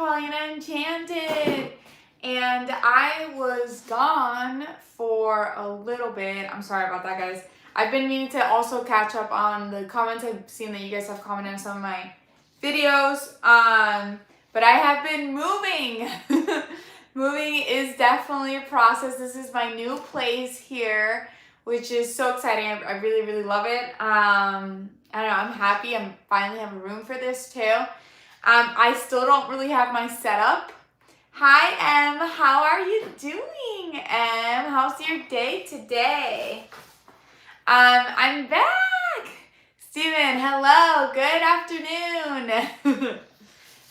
Paulina Enchanted, and I was gone for a little bit. I'm sorry about that, guys. I've been meaning to also catch up on the comments. I've seen that you guys have commented on some of my videos, but I have been moving. Moving is definitely a process. This is my new place here, which is so exciting. I really, really love it. I don't know, I'm happy. I'm finally have a room for this too. I still don't really have my setup. Hi, Em. How are you doing, Em? How's your day today? I'm back. Steven, hello. Good afternoon.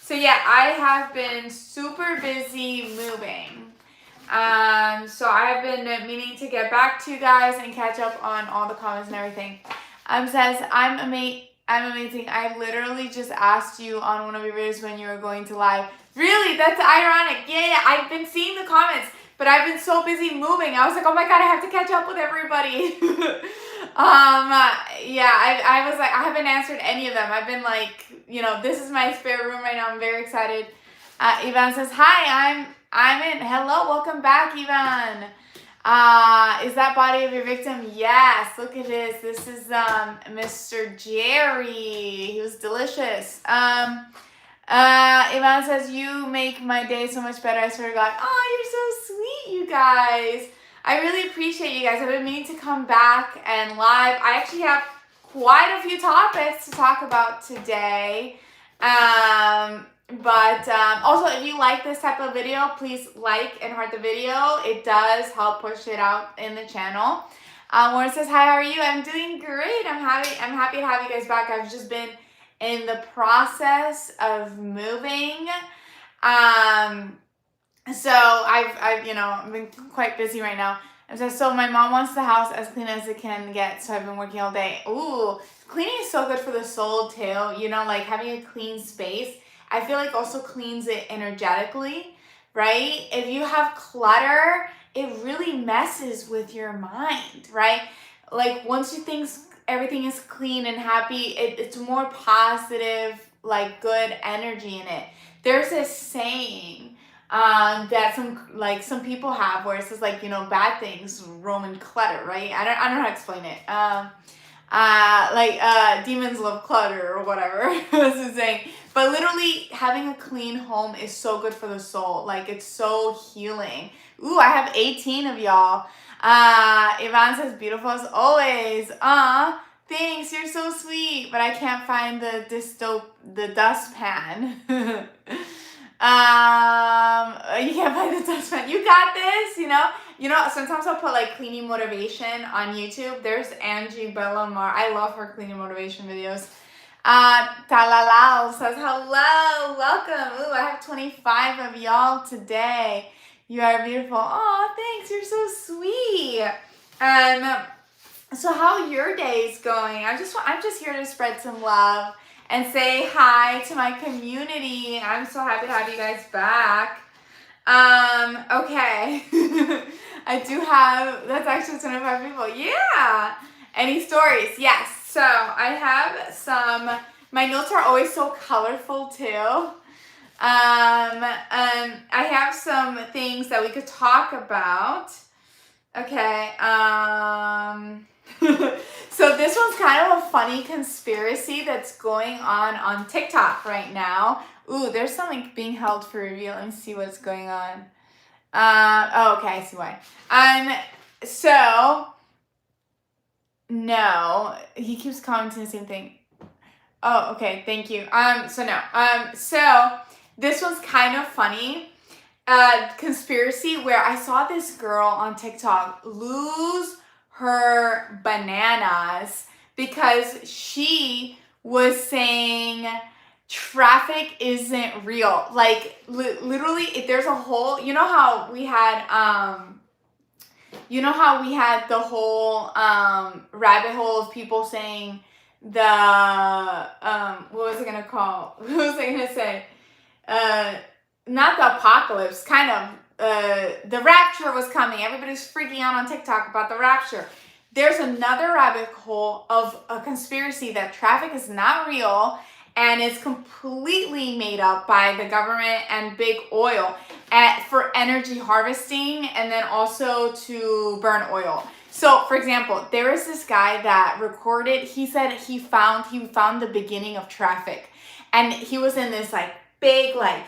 So yeah, I have been super busy moving. So I've been meaning to get back to you guys and catch up on all the comments and everything. Says, I'm amazing. I literally just asked you on one of your videos when you were going to live. Really? That's ironic. Yeah, I've been seeing the comments, but I've been so busy moving. I was like, oh my God, I have to catch up with everybody. Yeah, I was like, I haven't answered any of them. I've been like, this is my spare room right now. I'm very excited. Ivan says, hi, I'm in. Hello, welcome back, Ivan. Is that body of your victim? Yes, look at this. This is Mr. Jerry. He was delicious. Ivan says, you make my day so much better. I swear to God. Oh, you're so sweet, you guys. I really appreciate you guys. I've been meaning to come back and live. I actually have quite a few topics to talk about today. But also, if you like this type of video, please like and heart the video. It does help push it out in the channel. Warren says, hi, how are you? I'm doing great. I'm happy to have you guys back. I've just been in the process of moving. So I've been quite busy right now. And so my mom wants the house as clean as it can get, so I've been working all day. Ooh, cleaning is so good for the soul too. Like having a clean space, I feel like also cleans it energetically, right? If you have clutter, it really messes with your mind, right? Like once you think everything is clean and happy, it's more positive, like good energy in it. There's this saying that some people have where it says like, bad things, Roman clutter, right? I don't know how to explain it. Demons love clutter or whatever. That's the saying. But literally having a clean home is so good for the soul. Like it's so healing. Ooh, I have 18 of y'all. Ivan says, beautiful as always. Thanks, you're so sweet. But I can't find the dustpan. You can't find the dustpan. You got this, sometimes I'll put like cleaning motivation on YouTube. There's Angie Bellamar. I love her cleaning motivation videos. Talalal says, hello, welcome. Ooh, I have 25 of y'all today. You are beautiful. Oh, thanks. You're so sweet. So how your day's going? I'm just here to spread some love and say hi to my community. I'm so happy to have you guys back. Okay. I do have, that's actually 25 people. Yeah. Any stories? Yes. So I have my notes are always so colorful too. I have some things that we could talk about. Okay. So this one's kind of a funny conspiracy that's going on TikTok right now. Ooh, there's something being held for review. Let me see what's going on. Okay, I see why. So no, he keeps commenting the same thing. Oh, okay, thank you. So this one's kind of funny. Conspiracy where I saw this girl on TikTok lose her bananas because she was saying traffic isn't real. Like literally, if there's a whole, how we had the whole rabbit hole of people saying what was it gonna call? What was I gonna say? Not the apocalypse, kind of. The rapture was coming. Everybody's freaking out on TikTok about the rapture. There's another rabbit hole of a conspiracy that traffic is not real and it's completely made up by the government and big oil for energy harvesting, and then also to burn oil. So, for example, there was this guy that recorded. He said he found the beginning of traffic, and he was in this like big like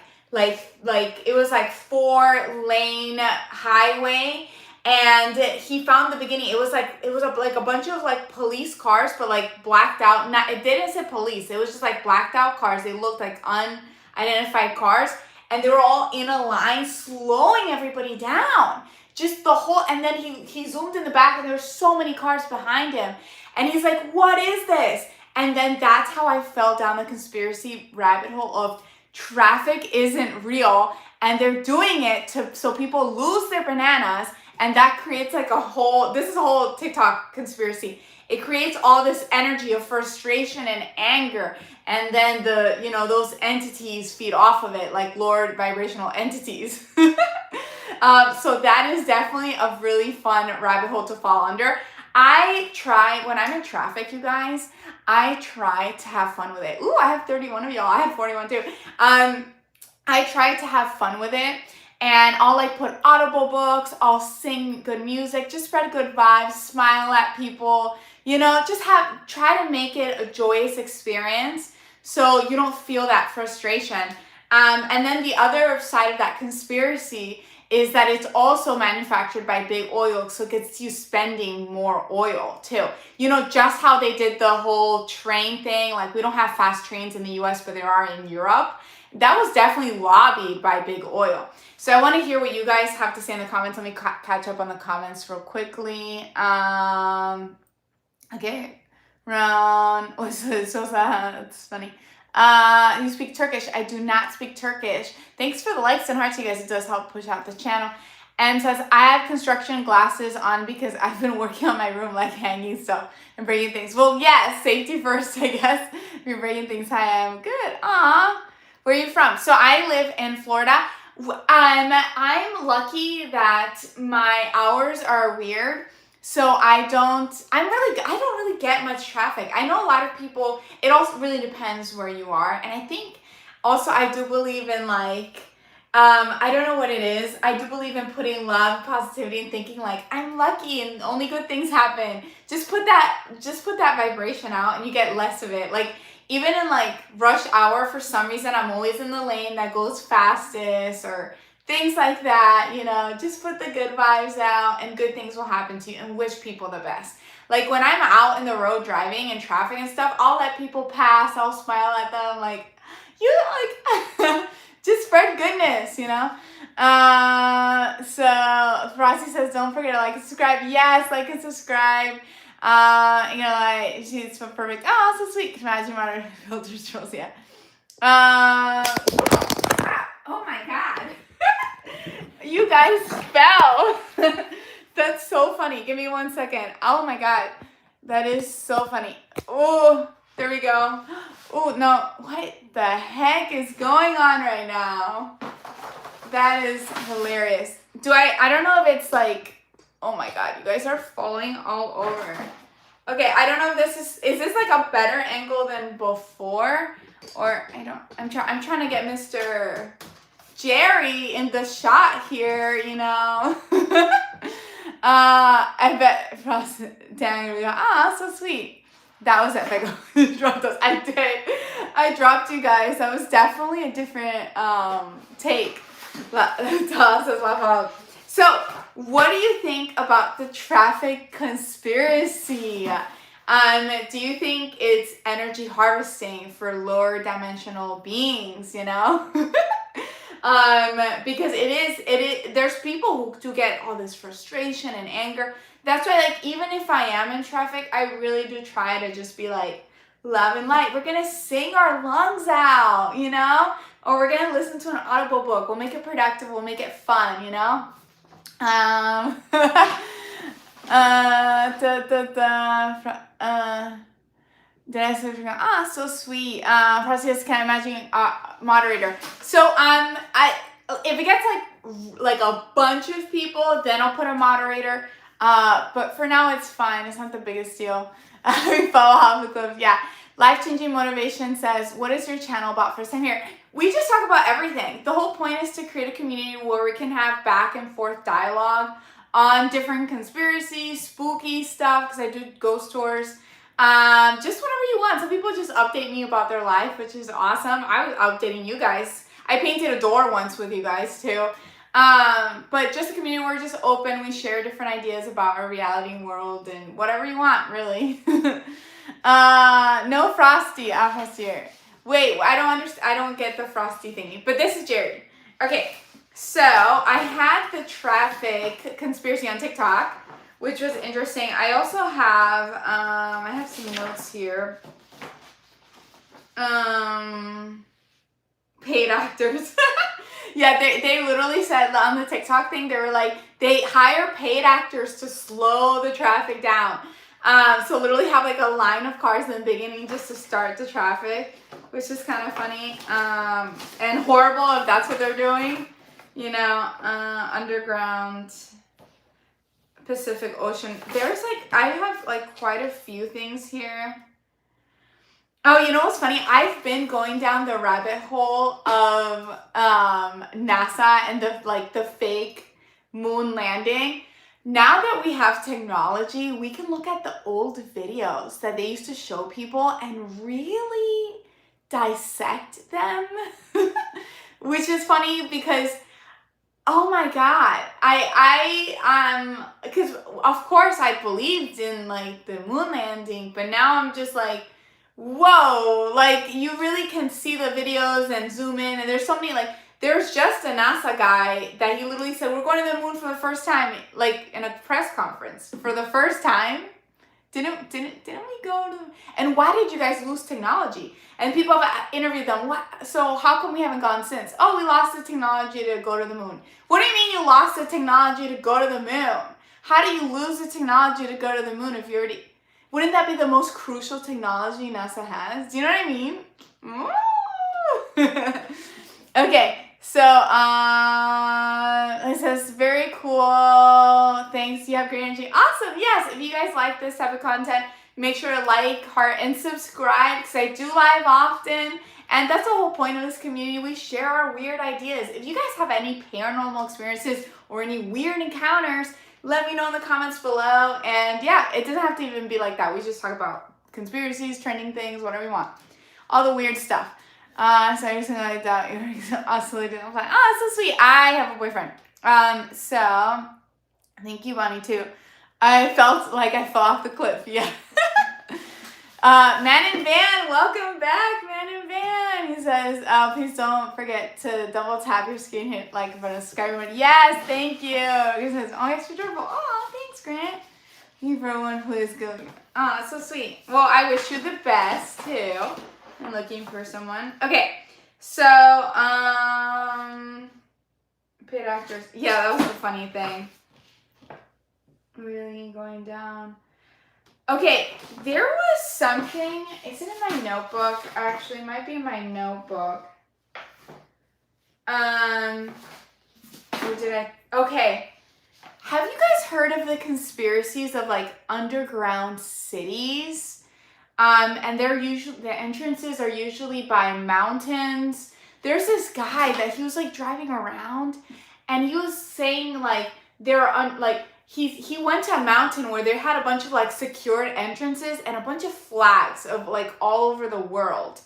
it was like 4-lane highway, and he found the beginning. It was like a bunch of like police cars, but like blacked out. Not, it didn't say police. It was just like blacked out cars. They looked like unidentified cars, and they were all in a line, slowing everybody down. Just the whole, and then he zoomed in the back, and there were so many cars behind him, and he's like, "What is this?" And then that's how I fell down the conspiracy rabbit hole of traffic isn't real, and they're doing it so people lose their bananas, and that creates like this is a whole TikTok conspiracy. It creates all this energy of frustration and anger, and then those entities feed off of it, like lower vibrational entities. So that is definitely a really fun rabbit hole to fall under. I try, when I'm in traffic, you guys, I try to have fun with it. Ooh, I have 31 of y'all. I have 41 too. I try to have fun with it, and I'll like put audible books, I'll sing good music, just spread good vibes, smile at people, just try to make it a joyous experience so you don't feel that frustration. And then the other side of that conspiracy is that it's also manufactured by big oil, so it gets you spending more oil too. Just how they did the whole train thing, like we don't have fast trains in the US, but there are in Europe. That was definitely lobbied by big oil. So I want to hear what you guys have to say in the comments. Let me catch up on the comments real quickly. Okay, Ron, so sad, it's funny. You speak Turkish. I do not speak Turkish. Thanks for the likes and hearts, you guys. It does help push out the channel. And says, I have construction glasses on because I've been working on my room, like hanging stuff and breaking things. Well, yes, safety first, I guess. If you're breaking things, hi, I'm good. Aw, where are you from? So I live in Florida. I'm lucky that my hours are weird. So I don't really get much traffic. I know a lot of people, it also really depends where you are. And I think also I do believe in like, I don't know what it is. I do believe in putting love, positivity, and thinking like, I'm lucky and only good things happen. Just put that vibration out, and you get less of it. Like even in like rush hour, for some reason, I'm always in the lane that goes fastest, or things like that, just put the good vibes out, and good things will happen to you, and wish people the best. Like when I'm out in the road driving in traffic and stuff, I'll let people pass, I'll smile at them, like, just spread goodness, So Frosty says, don't forget to like and subscribe. Yes, like and subscribe. Like, she's so perfect. Oh, so sweet. Imagine modern filters, yeah. Oh my God. You guys fell. That's so funny. Give me 1 second. Oh my God. That is so funny. Oh, there we go. Oh, no. What the heck is going on right now? That is hilarious. I don't know if it's like, oh my God, you guys are falling all over. Okay, I don't know if is this like a better angle than before? Or I'm trying to get Mr. Jerry in the shot here, I bet Frost Daniel would go, so sweet. That was epic. Dropped us. I dropped you guys. That was definitely a different take. So, what do you think about the traffic conspiracy? Do you think it's energy harvesting for lower dimensional beings, because there's people who do get all this frustration and anger. That's why, like, even if I am in traffic, I really do try to just be like, love and light. We're gonna sing our lungs out, or we're gonna listen to an audible book. We'll make it productive. We'll make it fun, Did I say so sweet? Process can't imagine moderator. So if it gets like a bunch of people, then I'll put a moderator. But for now it's fine. It's not the biggest deal. We follow half the cliff. Yeah. Life-changing motivation says, what is your channel about? First time here. We just talk about everything. The whole point is to create a community where we can have back and forth dialogue on different conspiracies, spooky stuff, because I do ghost tours. Just whatever you want. Some people just update me about their life, which is awesome. I was updating you guys. I painted a door once with you guys too. But just a community where we're just open. We share different ideas about our reality world and whatever you want, really. No Frosty, Afasir. Wait, I don't understand. I don't get the Frosty thingy. But this is Jerry. Okay, so I had the traffic conspiracy on TikTok, which was interesting. I also have, I have some notes here. Paid actors. Yeah, they literally said on the TikTok thing, they were like, they hire paid actors to slow the traffic down. So literally have like a line of cars in the beginning just to start the traffic, which is kind of funny. And horrible if that's what they're doing. You know, underground, Pacific Ocean. There's like, I have like quite a few things here. Oh, you know what's funny? I've been going down the rabbit hole of NASA and the fake moon landing. Now that we have technology, we can look at the old videos that they used to show people and really dissect them. Which is funny because, oh my God, because of course I believed in like the moon landing, but now I'm just like, whoa, like you really can see the videos and zoom in, and there's so many, like there's just a NASA guy that he literally said, we're going to the moon for the first time, like in a press conference for the first time. Didn't we go to, and why did you guys lose technology? And people have interviewed them, what, so how come we haven't gone since? Oh, we lost the technology to go to the moon. What do you mean you lost the technology to go to the moon? How do you lose the technology to go to the moon if you already, wouldn't that be the most crucial technology NASA has? Do you know what I mean? Okay, so it says, very cool. Thanks, you have great energy. Awesome, yes, if you guys like this type of content, make sure to like, heart, and subscribe, because I do live often. And that's the whole point of this community. We share our weird ideas. If you guys have any paranormal experiences or any weird encounters, let me know in the comments below. And yeah, it doesn't have to even be like that. We just talk about conspiracies, trending things, whatever you want. All the weird stuff. So I just like that. You're oscillating. I'm like, oh, that's so sweet. I have a boyfriend. So thank you, Bonnie, too. I felt like I fell off the cliff. Yeah. Man in Van, welcome back, Man in Van. He says, please don't forget to double tap your screen, hit like button, subscribe button. Yes, thank you. He says, oh, extra durable. Oh, thanks, Grant. Thank you for everyone who is good. Oh, that's so sweet. Well, I wish you the best too. I'm looking for someone. Okay, so paid actors. Yeah, that was a funny thing. Really going down. Okay, there was something, is it in my notebook? Actually, it might be in my notebook. Or did I? Okay. Have you guys heard of the conspiracies of like underground cities? And they're usually, the entrances are usually by mountains. There's this guy that he was like driving around and he was saying like there are like, he went to a mountain where they had a bunch of like secured entrances and a bunch of flags of like all over the world.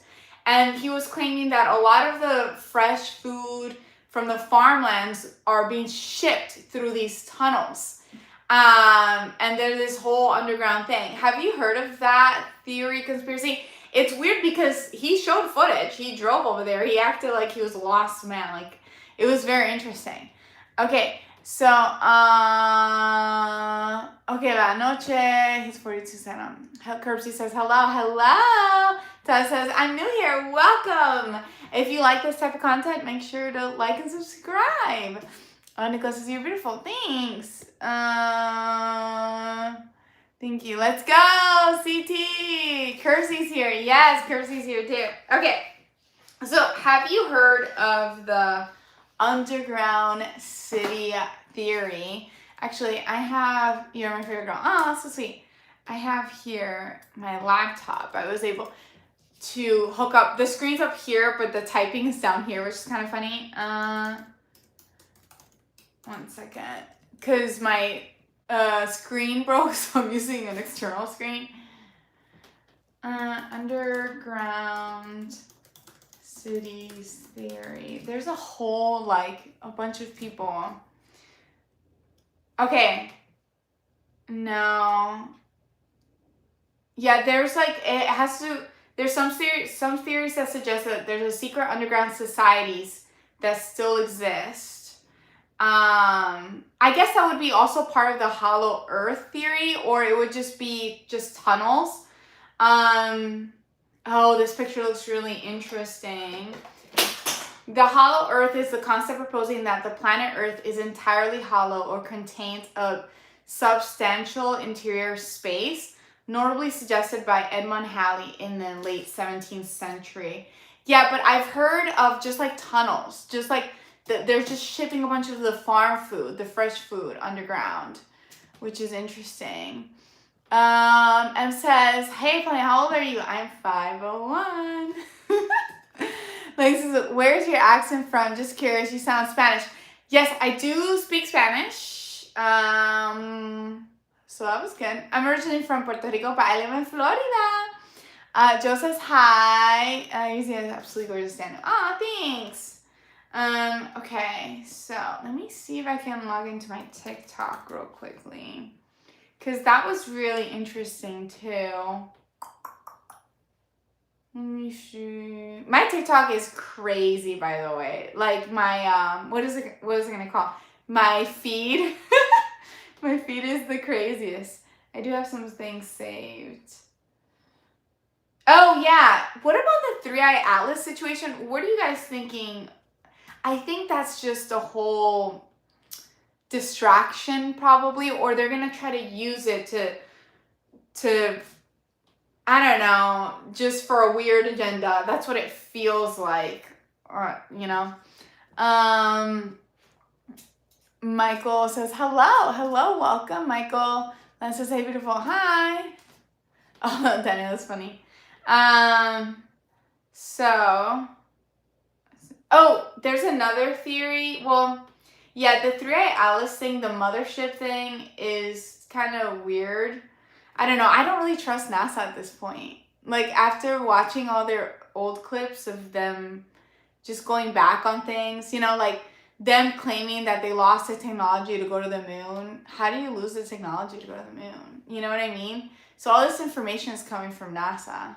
And he was claiming that a lot of the fresh food from the farmlands are being shipped through these tunnels. And there's this whole underground thing. Have you heard of that theory, conspiracy? It's weird because he showed footage. He drove over there. He acted like he was a lost man. Like, it was very interesting. Okay. So, okay, la noche, he's 42 cent. Curbsy says, hello. Taz says, I'm new here, welcome. If you like this type of content, make sure to like and subscribe. Nicholas says, you're beautiful, thanks. Thank you, let's go, CT. Curbsy's here, yes, Curbsy's here too. Okay, so have you heard of the underground city theory? Actually, I have, you're my favorite girl. Oh, that's so sweet. I have here my laptop. I was able, to hook up. The screen's up here, but the typing is down here, which is kind of funny. 1 second. Because my screen broke, so I'm using an external screen. Underground cities theory. There's a whole, like, a bunch of people. Okay. No. Yeah, there's like, it has to, there's some theories that suggest that there's a secret underground societies that still exist. I guess that would be also part of the hollow earth theory, or it would just be just tunnels. Oh, this picture looks really interesting. The hollow earth is the concept proposing that the planet Earth is entirely hollow or contains a substantial interior space, notably suggested by Edmund Halley in the late 17th century. Yeah, but I've heard of just like tunnels, just like they're just shipping a bunch of the farm food, the fresh food underground, which is interesting. M says, hey, Polly, how old are you? I'm 501. Like, where's your accent from? Just curious. You sound Spanish. Yes, I do speak Spanish. So that was good. I'm originally from Puerto Rico, but I live in Florida. Joe says hi. You see, it's absolutely gorgeous, Daniel. Oh, thanks. Okay, so let me see if I can log into my TikTok real quickly, because that was really interesting too. Let me see. My TikTok is crazy, by the way. Like my what is it gonna call? My feed. My feed is the craziest. I do have some things saved. Oh yeah. What about the 3-eye atlas situation? What are you guys thinking? I think that's just a whole distraction probably, or they're gonna try to use it to I don't know, just for a weird agenda. That's what it feels like, or you know. Michael says hello, welcome, Michael. Len says hey, beautiful, hi. Oh, Daniel, that's funny. So, oh, there's another theory. Well, yeah, the 3-eye atlas thing, the mothership thing, is kind of weird. I don't know. I don't really trust NASA at this point. Like, after watching all their old clips of them just going back on things, you know, like them claiming that they lost the technology to go to the moon. How do you lose the technology to go to the moon? You know what I mean? So all this information is coming from NASA.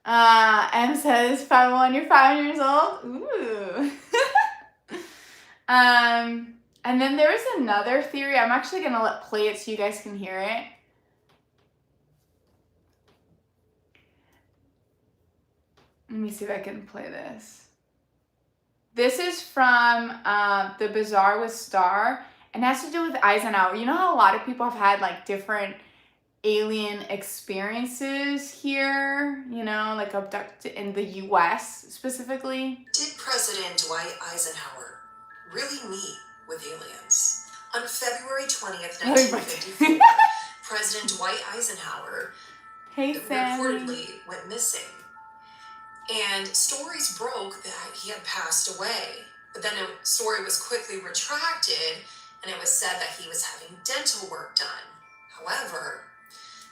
M says, 501, you're 5 years old? Ooh. And then there is another theory. I'm actually going to play it so you guys can hear it. Let me see if I can play this. This is from The Bizarre with Star, and has to do with Eisenhower. You know how a lot of people have had like different alien experiences here, you know, like abducted in the US specifically? Did President Dwight Eisenhower really meet with aliens? On February 20th, 1954, President Dwight Eisenhower reportedly went missing. And stories broke that he had passed away. But then a story was quickly retracted, and it was said that he was having dental work done. However,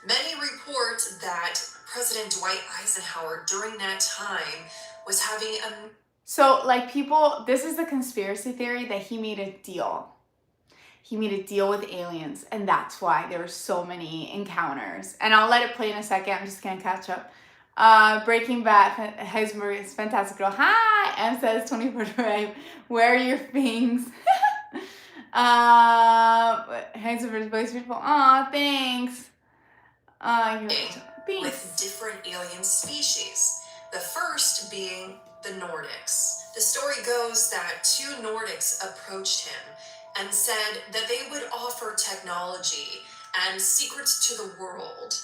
many report that President Dwight Eisenhower during that time was having a... So, like, people, this is the conspiracy theory that he made a deal. He made a deal with aliens, and that's why there were so many encounters. And I'll let it play in a second. I'm just going to catch up. Breaking Bad, Heisenberg is fantastic girl. Hi! M says 24-5. Where are your things? Heisenberg's voice beautiful. Aw, thanks. Thanks. With different alien species. The first being the Nordics. The story goes that 2 Nordics approached him and said that they would offer technology and secrets to the world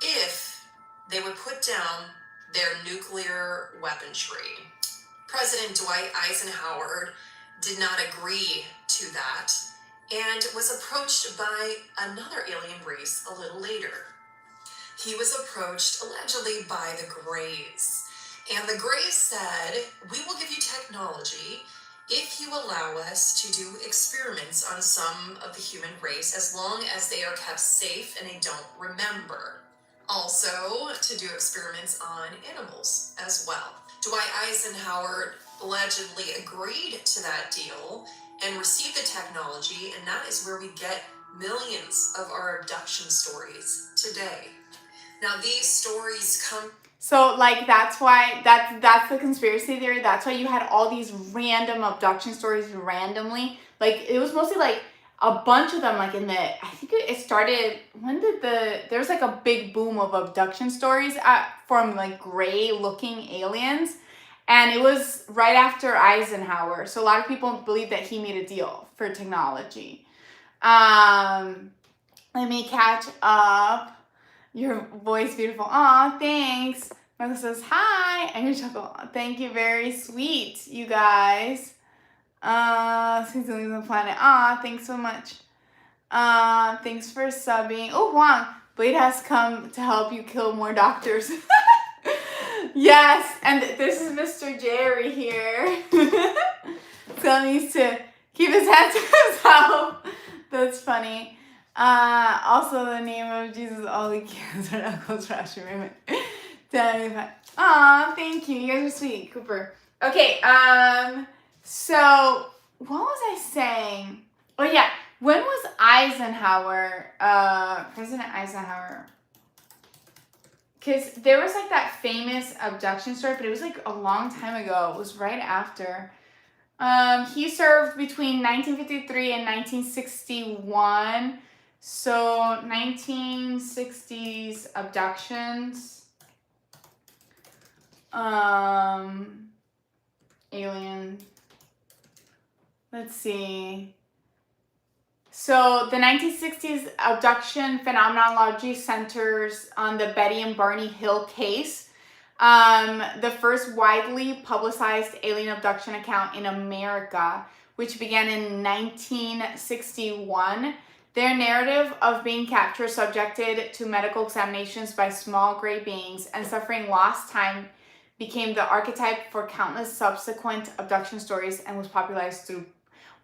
if they would put down their nuclear weaponry. President Dwight Eisenhower did not agree to that and was approached by another alien race a little later. he was approached allegedly by the Greys. And the Greys said, "We will give you technology if you allow us to do experiments on some of the human race as long as they are kept safe and they don't remember. Also, to do experiments on animals as well." Dwight Eisenhower allegedly agreed to that deal and received the technology, and that is where we get millions of our abduction stories today. Now, these stories come. So, like, that's why, that's the conspiracy theory. That's why you had all these random abduction stories randomly. Like, it was mostly, like, a bunch of them, like, in the, I think it started, when did there was, like, a big boom of abduction stories from, like, gray-looking aliens. And it was right after Eisenhower. So, a lot of people believe that he made a deal for technology. Let me catch up. Your voice beautiful. Aw, thanks. Michael says hi. And you chuckle. Thank you, very sweet, you guys. Since leaving the planet. Aw, thanks so much. Thanks for subbing. Oh, Juan. Blade has come to help you kill more doctors. Yes, and this is Mr. Jerry here. So he needs to keep his head to himself. That's funny. Also the name of Jesus, all the kids are knuckles for Asher Raymond. Aw, thank you. You guys are sweet, Cooper. Okay, so what was I saying? Oh yeah, when was Eisenhower, President Eisenhower? Because there was like that famous abduction story, but it was like a long time ago. It was right after. He served between 1953 and 1961. So 1960s abductions, alien, let's see. So the 1960s abduction phenomenology centers on the Betty and Barney Hill case, the first widely publicized alien abduction account in America, which began in 1961. Their narrative of being captured, subjected to medical examinations by small gray beings, and suffering lost time became the archetype for countless subsequent abduction stories and was popularized through.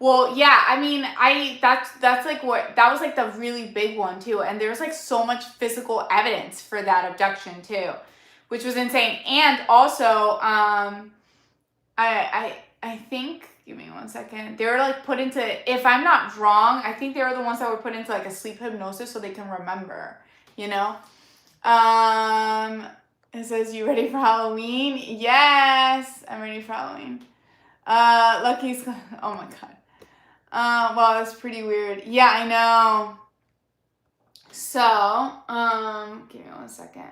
Well, yeah, I mean, that's like what, that was like the really big one too. And there's like so much physical evidence for that abduction too, which was insane. And also, I think, give me 1 second. They were like put into, if I'm not wrong, I think they were the ones that were put into like a sleep hypnosis so they can remember, you know? It says, you ready for Halloween? Yes, I'm ready for Halloween. Lucky's, oh my God. Wow, that's pretty weird. Yeah, I know. So, give me 1 second.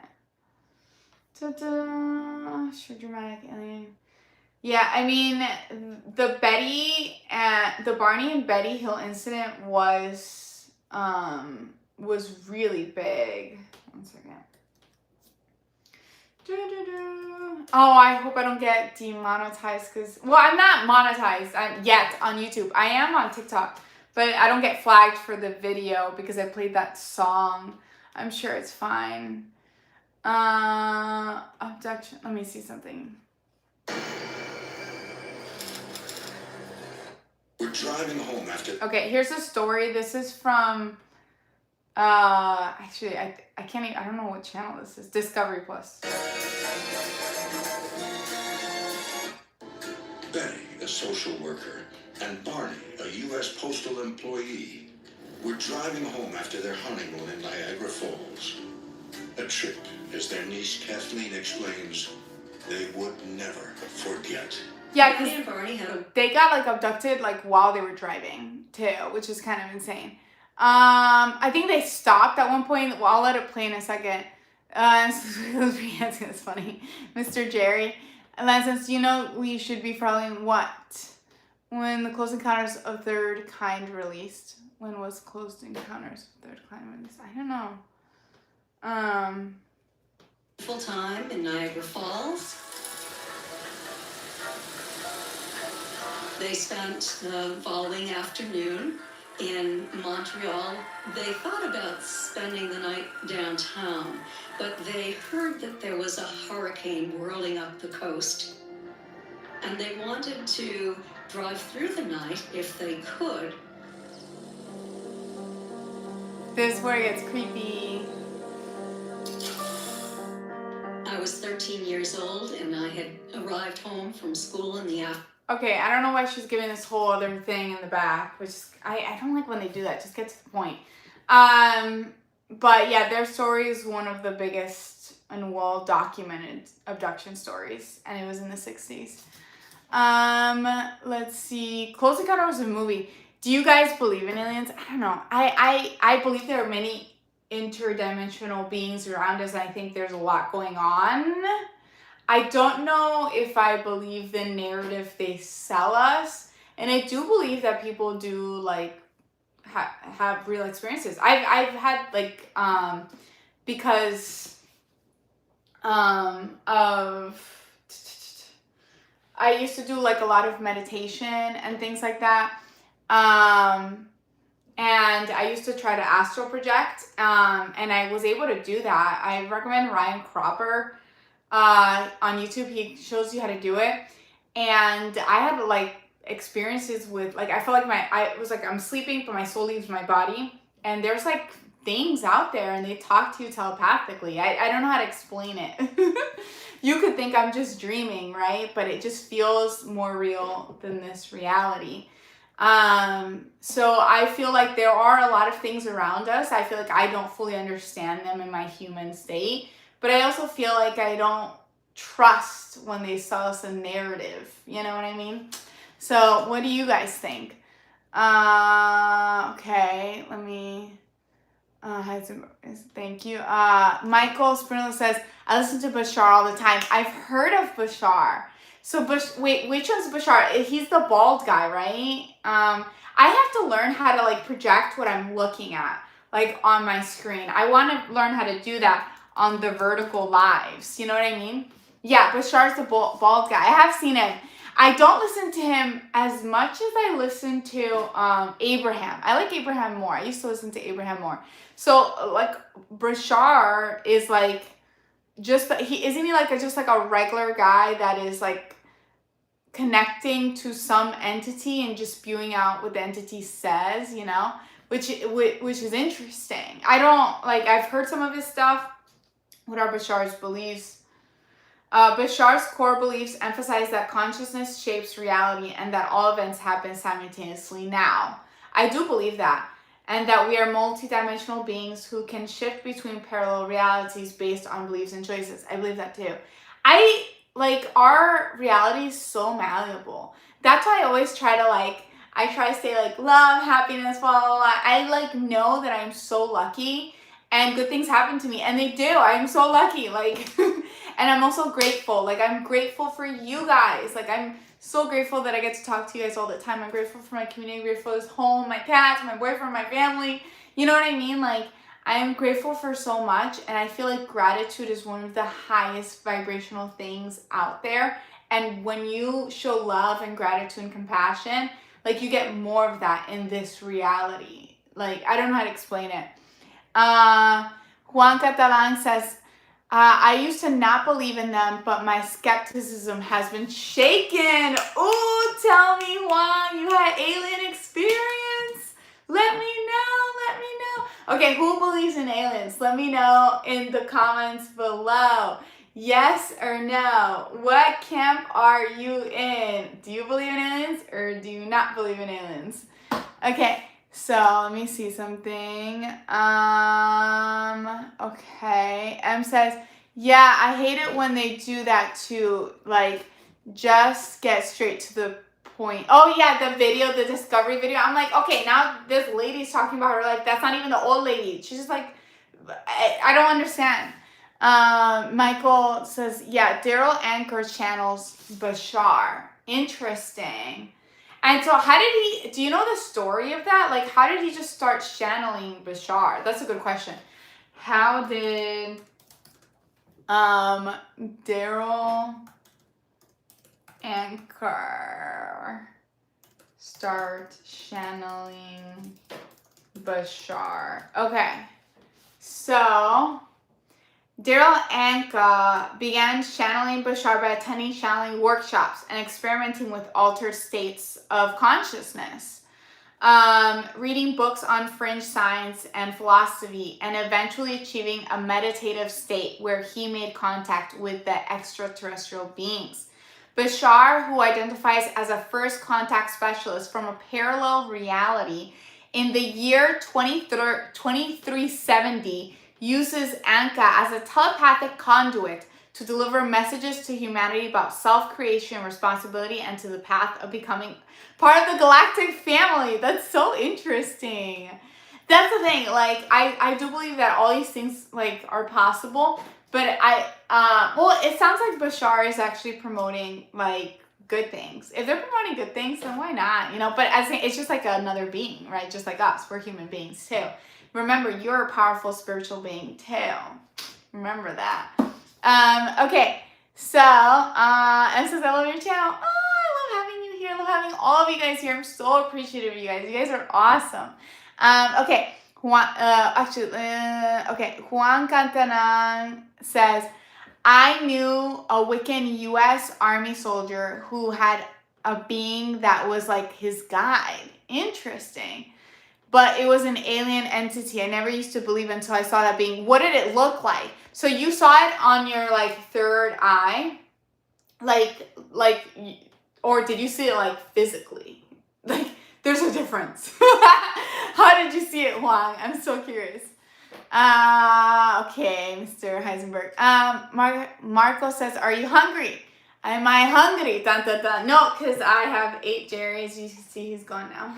Ta-da. Sure, dramatic alien. Yeah, I mean, the Barney and Betty Hill incident was really big. 1 second. Oh, I hope I don't get demonetized because, well, I'm not monetized yet on YouTube. I am on TikTok, but I don't get flagged for the video because I played that song. I'm sure it's fine. Abduction. Let me see something. We're driving home after. Okay, here's a story. This is from, actually, I can't even, I don't know what channel this is. Discovery Plus. Betty, a social worker, and Barney, a U.S. postal employee, were driving home after their honeymoon in Niagara Falls. A trip, as their niece Kathleen explains, they would never forget. Yeah, because they got like abducted like while they were driving too, which is kind of insane. I think they stopped at one point. Well, I'll let it play in a second. It's funny. Mr. Jerry. And then since you know we should be following what? When the Close Encounters of Third Kind released. When was Close Encounters of Third Kind released? I don't know. Full time in Niagara Falls. They spent the following afternoon in Montreal. They thought about spending the night downtown, but they heard that there was a hurricane whirling up the coast, and they wanted to drive through the night if they could. This is where it gets creepy. I was 13 years old, and I had arrived home from school in the afternoon. Okay, I don't know why she's giving this whole other thing in the back, which I don't like when they do that. Just get to the point. But yeah, their story is one of the biggest and well-documented abduction stories, and it was in the 60s. Let's see. Close Encounters of a Movie. Do you guys believe in aliens? I don't know. I believe there are many interdimensional beings around us, and I think there's a lot going on. I don't know if I believe the narrative they sell us, and I do believe that people do like have real experiences. I've had like because of I used to do like a lot of meditation and things like that. And I used to try to astral project, and I was able to do that. I recommend Ryan Cropper on YouTube. He shows you how to do it. And I had like experiences with like, I felt like I was like, I'm sleeping, but my soul leaves my body. And there's like things out there and they talk to you telepathically. I don't know how to explain it. You could think I'm just dreaming, right? But it just feels more real than this reality. So I feel like there are a lot of things around us. I feel like I don't fully understand them in my human state, but I also feel like I don't trust when they sell us a narrative. You know what I mean? So what do you guys think? Okay, let me, thank you. Michael Sprinler says, I listen to Bashar all the time. I've heard of Bashar. So, wait, which one's Bashar? He's the bald guy, right? I have to learn how to, like, project what I'm looking at, like, on my screen. I want to learn how to do that on the vertical lives. You know what I mean? Yeah, Bashar's the bald guy. I have seen him. I don't listen to him as much as I listen to Abraham. I like Abraham more. I used to listen to Abraham more. So, like, Bashar is, like, just isn't he like just like a regular guy that is like connecting to some entity and just spewing out what the entity says, you know, which is interesting. I don't like, I've heard some of his stuff. What are Bashar's beliefs? Bashar's core beliefs emphasize that consciousness shapes reality and that all events happen simultaneously now. I do believe that. And that we are multidimensional beings who can shift between parallel realities based on beliefs and choices. I believe that too. Our reality is so malleable. That's why I always try to I try to say love, happiness, blah, blah, blah. I know that I'm so lucky and good things happen to me. And they do. I'm so lucky. And I'm also grateful. I'm grateful for you guys. I'm so grateful that I get to talk to you guys all the time. I'm grateful for my community, I'm grateful for this home, my cats, my boyfriend, my family. You know what I mean? I am grateful for so much, and I feel like gratitude is one of the highest vibrational things out there. And when you show love and gratitude and compassion, you get more of that in this reality. I don't know how to explain it. Juan Catalan says, I used to not believe in them, but my skepticism has been shaken. Ooh, tell me, Juan, you had alien experience? Let me know. Okay, who believes in aliens? Let me know in the comments below. Yes or no? What camp are you in? Do you believe in aliens or do you not believe in aliens? Okay. So let me see something. Okay. M says, yeah, I hate it when they do that too. Just get straight to the point. Oh yeah, the video, the discovery video. I'm like, okay, now this lady's talking about her life. That's not even the old lady. She's just I don't understand. Michael says, yeah, Daryl Anchor channels Bashar. Interesting. And so do you know the story of that? How did he just start channeling Bashar? That's a good question. How did Daryl Anchor start channeling Bashar. Okay. So, Daryl Anka began channeling Bashar by attending channeling workshops and experimenting with altered states of consciousness, reading books on fringe science and philosophy, and eventually achieving a meditative state where he made contact with the extraterrestrial beings. Bashar, who identifies as a first contact specialist from a parallel reality, in the year 2370, uses Anka as a telepathic conduit to deliver messages to humanity about self-creation, responsibility, and to the path of becoming part of the galactic family. That's so interesting. That's the thing. Like, I do believe that all these things like are possible, but well, it sounds like Bashar is actually promoting like good things. If they're promoting good things, then why not? You know, but as it's just like another being, right? Just like us, we're human beings too. Remember, you're a powerful spiritual being too. Remember that. Okay, so and says I love your channel. Oh, I love having you here. I love having all of you guys here. I'm so appreciative of you guys. You guys are awesome. Okay, Juan Cantanan says, I knew a Wiccan U.S. Army soldier who had a being that was like his guide. Interesting. But it was an alien entity. I never used to believe until I saw that being. What did it look like? So you saw it on your like third eye? Or did you see it like physically? Like, there's a difference. How did you see it, Huang? I'm so curious. Okay, Mr. Heisenberg. Marco says, are you hungry? Am I hungry? Dun, dun, dun. No, because I have 8 Jerry's. You can see he's gone now.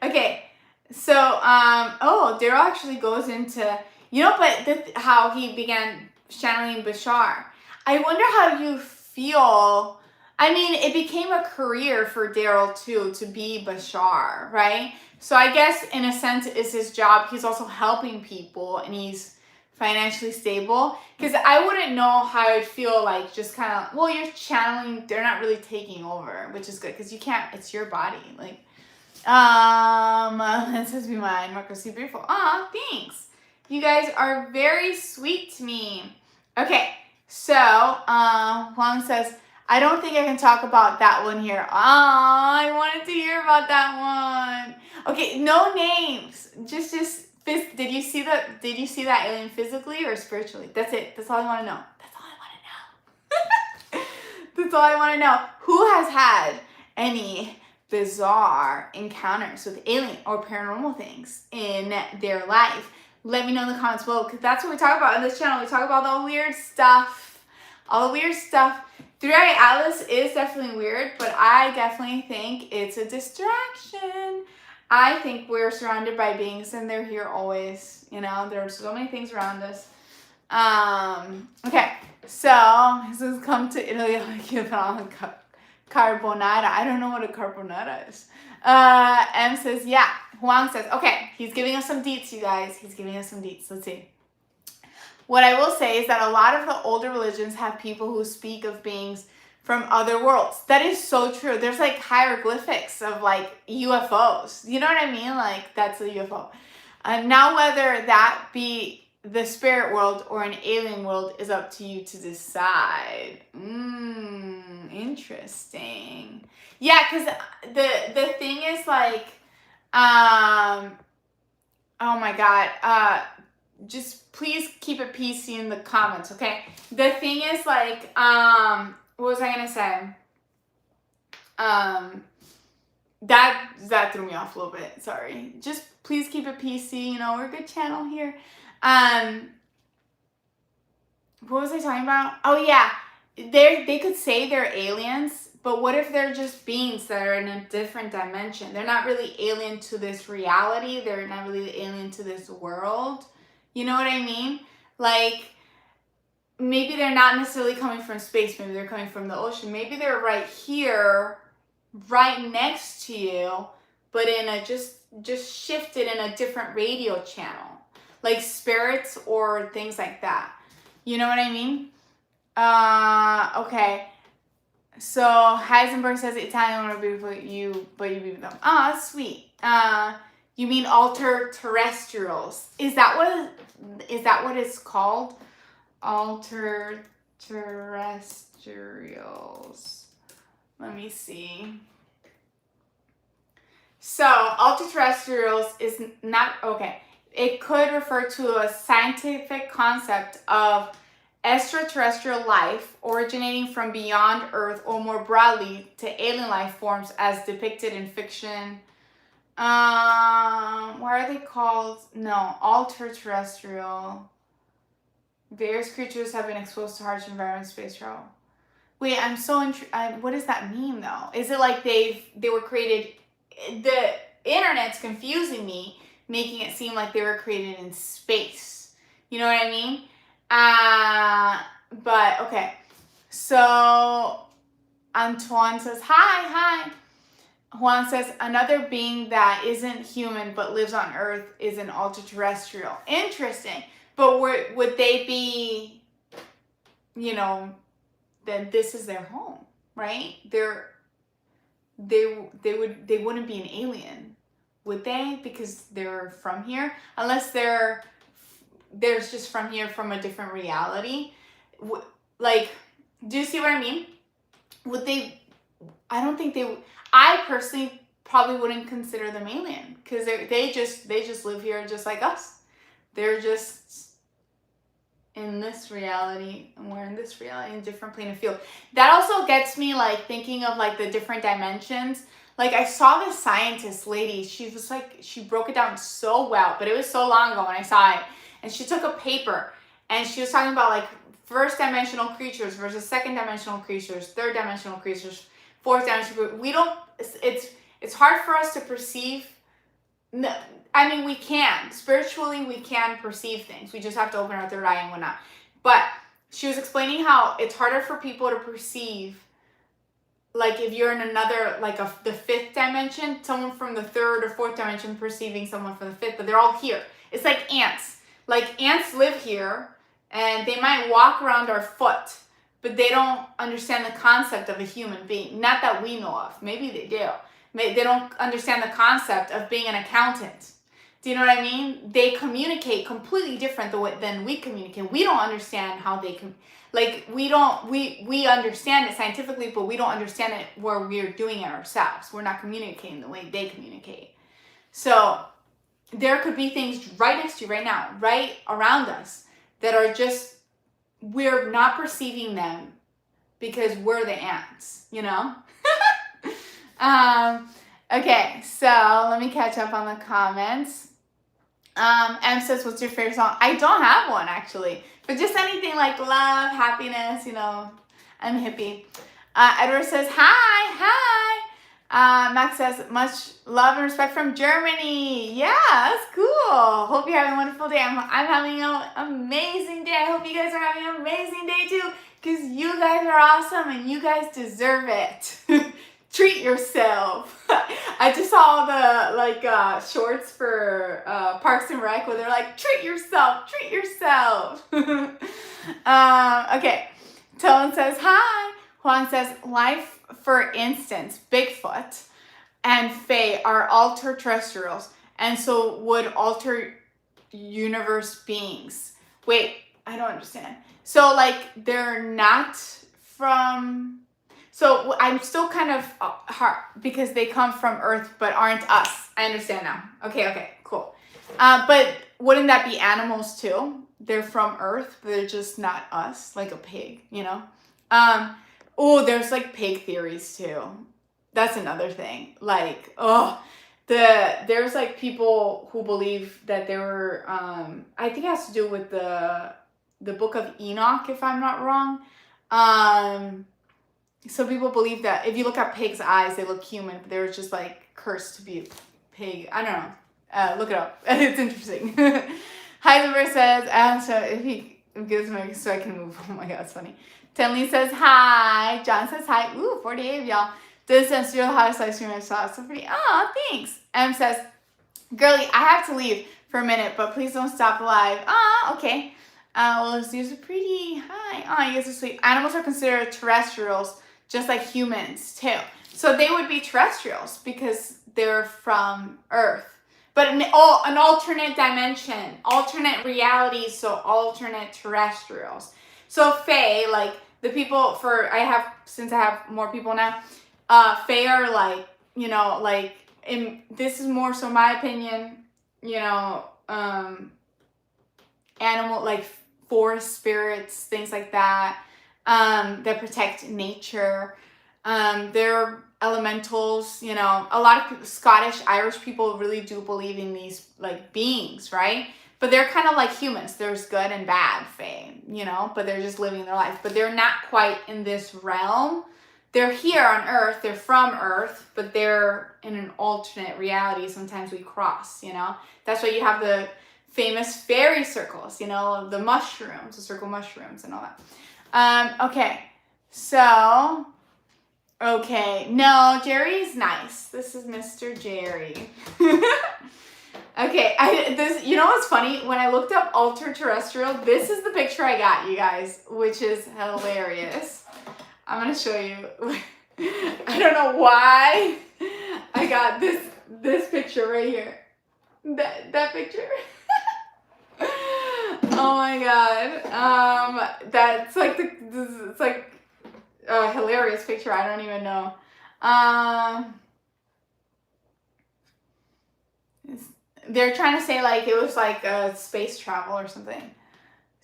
Okay, so, Daryl actually goes into, but how he began channeling Bashar. I wonder how you feel. I mean, it became a career for Daryl too, to be Bashar, right? So I guess in a sense it's his job. He's also helping people and he's financially stable. Because I wouldn't know how I'd feel like just kind of, well, you're channeling, they're not really taking over, which is good because you can't, it's your body. Like, it says be mine, Marco, so beautiful. Aw, thanks. You guys are very sweet to me. Okay, so, Huang says, I don't think I can talk about that one here. I wanted to hear about that one. Okay, no names. Just did you see that alien physically or spiritually? That's it. That's all I want to know. That's all I want to know. That's all I want to know. Who has had any bizarre encounters with alien or paranormal things in their life? Let me know in the comments below, because that's what we talk about on this channel. We talk about all the weird stuff. All the weird stuff. Three-Eyed Atlas is definitely weird, but I definitely think it's a distraction. I think we're surrounded by beings and they're here always. There's so many things around us. Okay, so this has come to Italy like you found carbonara. I don't know what a carbonara is. M says, yeah. Huang says, okay, he's giving us some deets, you guys. He's giving us some deets. Let's see. What I will say is that a lot of the older religions have people who speak of beings from other worlds. That is so true. There's like hieroglyphics of like UFOs. You know what I mean? Like that's a UFO. Now whether that be the spirit world or an alien world is up to you to decide. Interesting. Yeah, because the thing is like, oh my God, just please keep it PC in the comments, okay? The thing is like, what was I gonna say? That threw me off a little bit, sorry. Just please keep it PC, we're a good channel here. What was I talking about? Oh yeah, they could say they're aliens, but what if they're just beings that are in a different dimension? They're not really alien to this reality. They're not really alien to this world. You know what I mean? Like, maybe they're not necessarily coming from space. Maybe they're coming from the ocean. Maybe they're right here, right next to you, but in a just shifted in a different radio channel. Like spirits or things like that. You know what I mean? Okay. So Heisenberg says Italian would be beautiful, but you be with them. Oh, that's sweet. You mean Ultraterrestrials? Is that what it's called? Ultraterrestrials. Let me see. So ultraterrestrials is not okay. It could refer to a scientific concept of extraterrestrial life originating from beyond Earth, or more broadly to alien life forms as depicted in fiction. What are they called? No, ultraterrestrial. Various creatures have been exposed to harsh environments, space travel. Wait, I'm so what does that mean though? Is it like they were created? The internet's confusing me, making it seem like they were created in space. You know what I mean? But okay. So Antoine says, hi. Juan says, another being that isn't human but lives on Earth is an ultraterrestrial. Interesting. But would they be, then this is their home, right? They wouldn't be an alien, would they? Because they're from here, unless they're just from here from a different reality. Like, do you see what I mean? Would they? I don't think they. I personally probably wouldn't consider them alien, because they just live here just like us. They're just in this reality, and we're in this reality, in a different plane of field. That also gets me like thinking of like the different dimensions. Like, I saw this scientist lady, she was like, she broke it down so well, but it was so long ago when I saw it. And she took a paper and she was talking about like first dimensional creatures versus second dimensional creatures, third dimensional creatures, fourth dimensional. We don't, it's hard for us to perceive. No, I mean, we can. Spiritually, we can perceive things. We just have to open our third eye and whatnot. But she was explaining how it's harder for people to perceive, like if you're in another, like the fifth dimension, someone from the third or fourth dimension perceiving someone from the fifth, but they're all here. It's like ants. Like, ants live here, and they might walk around our foot, but they don't understand the concept of a human being. Not that we know of. Maybe they do. They don't understand the concept of being an accountant. Do you know what I mean? They communicate completely different than we communicate. We don't understand how they can, like, we understand it scientifically, but we don't understand it where we're doing it ourselves. We're not communicating the way they communicate. So there could be things right next to you right now, right around us, that are just, we're not perceiving them because we're the ants, Okay, so let me catch up on the comments. M says, what's your favorite song? I don't have one, actually, but just anything like love, happiness, I'm hippie. Edward says, hi. Max says, much love and respect from Germany. Yeah, that's cool. Hope you're having a wonderful day. I'm having an amazing day. I hope you guys are having an amazing day too, because you guys are awesome and you guys deserve it. Treat yourself. I just saw the shorts for Parks and Rec where they're like, treat yourself. Okay. Tone says, hi. Juan says, life, for instance, Bigfoot and Fae are ultra-terrestrials, and so would alter-universe beings. Wait, I don't understand. So, like, they're not from... So, I'm still kind of hard, because they come from Earth but aren't us. I understand now. Okay, cool. But wouldn't that be animals too? They're from Earth, but they're just not us, like a pig, there's like pig theories too. That's another thing. Like, there's like people who believe that there were, I think it has to do with the book of Enoch, if I'm not wrong. So people believe that if you look at pigs' eyes, they look human, but they were just like cursed to be a pig. I don't know. Look it up. It's interesting. Heisenberg says, so if he gives me so I can move. Oh my god, it's funny. Tenley says hi. John says hi. Ooh, 48 of y'all. This is your hottest ice cream I saw. So pretty. Oh, thanks. M says, girly, I have to leave for a minute, but please don't stop live. Okay. Well, these are pretty. Hi. You guys are sweet. Animals are considered terrestrials just like humans too. So they would be terrestrials because they're from Earth. But an alternate dimension, alternate reality, so alternate terrestrials. So Fae, like the people since I have more people now, Fae are like, you know, like, this is more so my opinion, you know, animal, like forest spirits, things like that, that protect nature. They're elementals, you know. A lot of people, Scottish, Irish people really do believe in these like beings, right? But they're kind of like humans. There's good and bad Fae, you know, but they're just living their life. But they're not quite in this realm. They're here on Earth, they're from Earth, but they're in an alternate reality. Sometimes we cross, you know. That's why you have the famous fairy circles, you know, the mushrooms, the circle mushrooms and all that. Okay, so, okay, no, Jerry's nice. This is Mr. Jerry. Okay, you know what's funny? When I looked up Ultraterrestrial, this is the picture I got, you guys, which is hilarious. I'm gonna show you. I don't know why I got this picture right here. That picture. Oh my god. That's like it's like a hilarious picture. I don't even know. They're trying to say like it was like a space travel or something.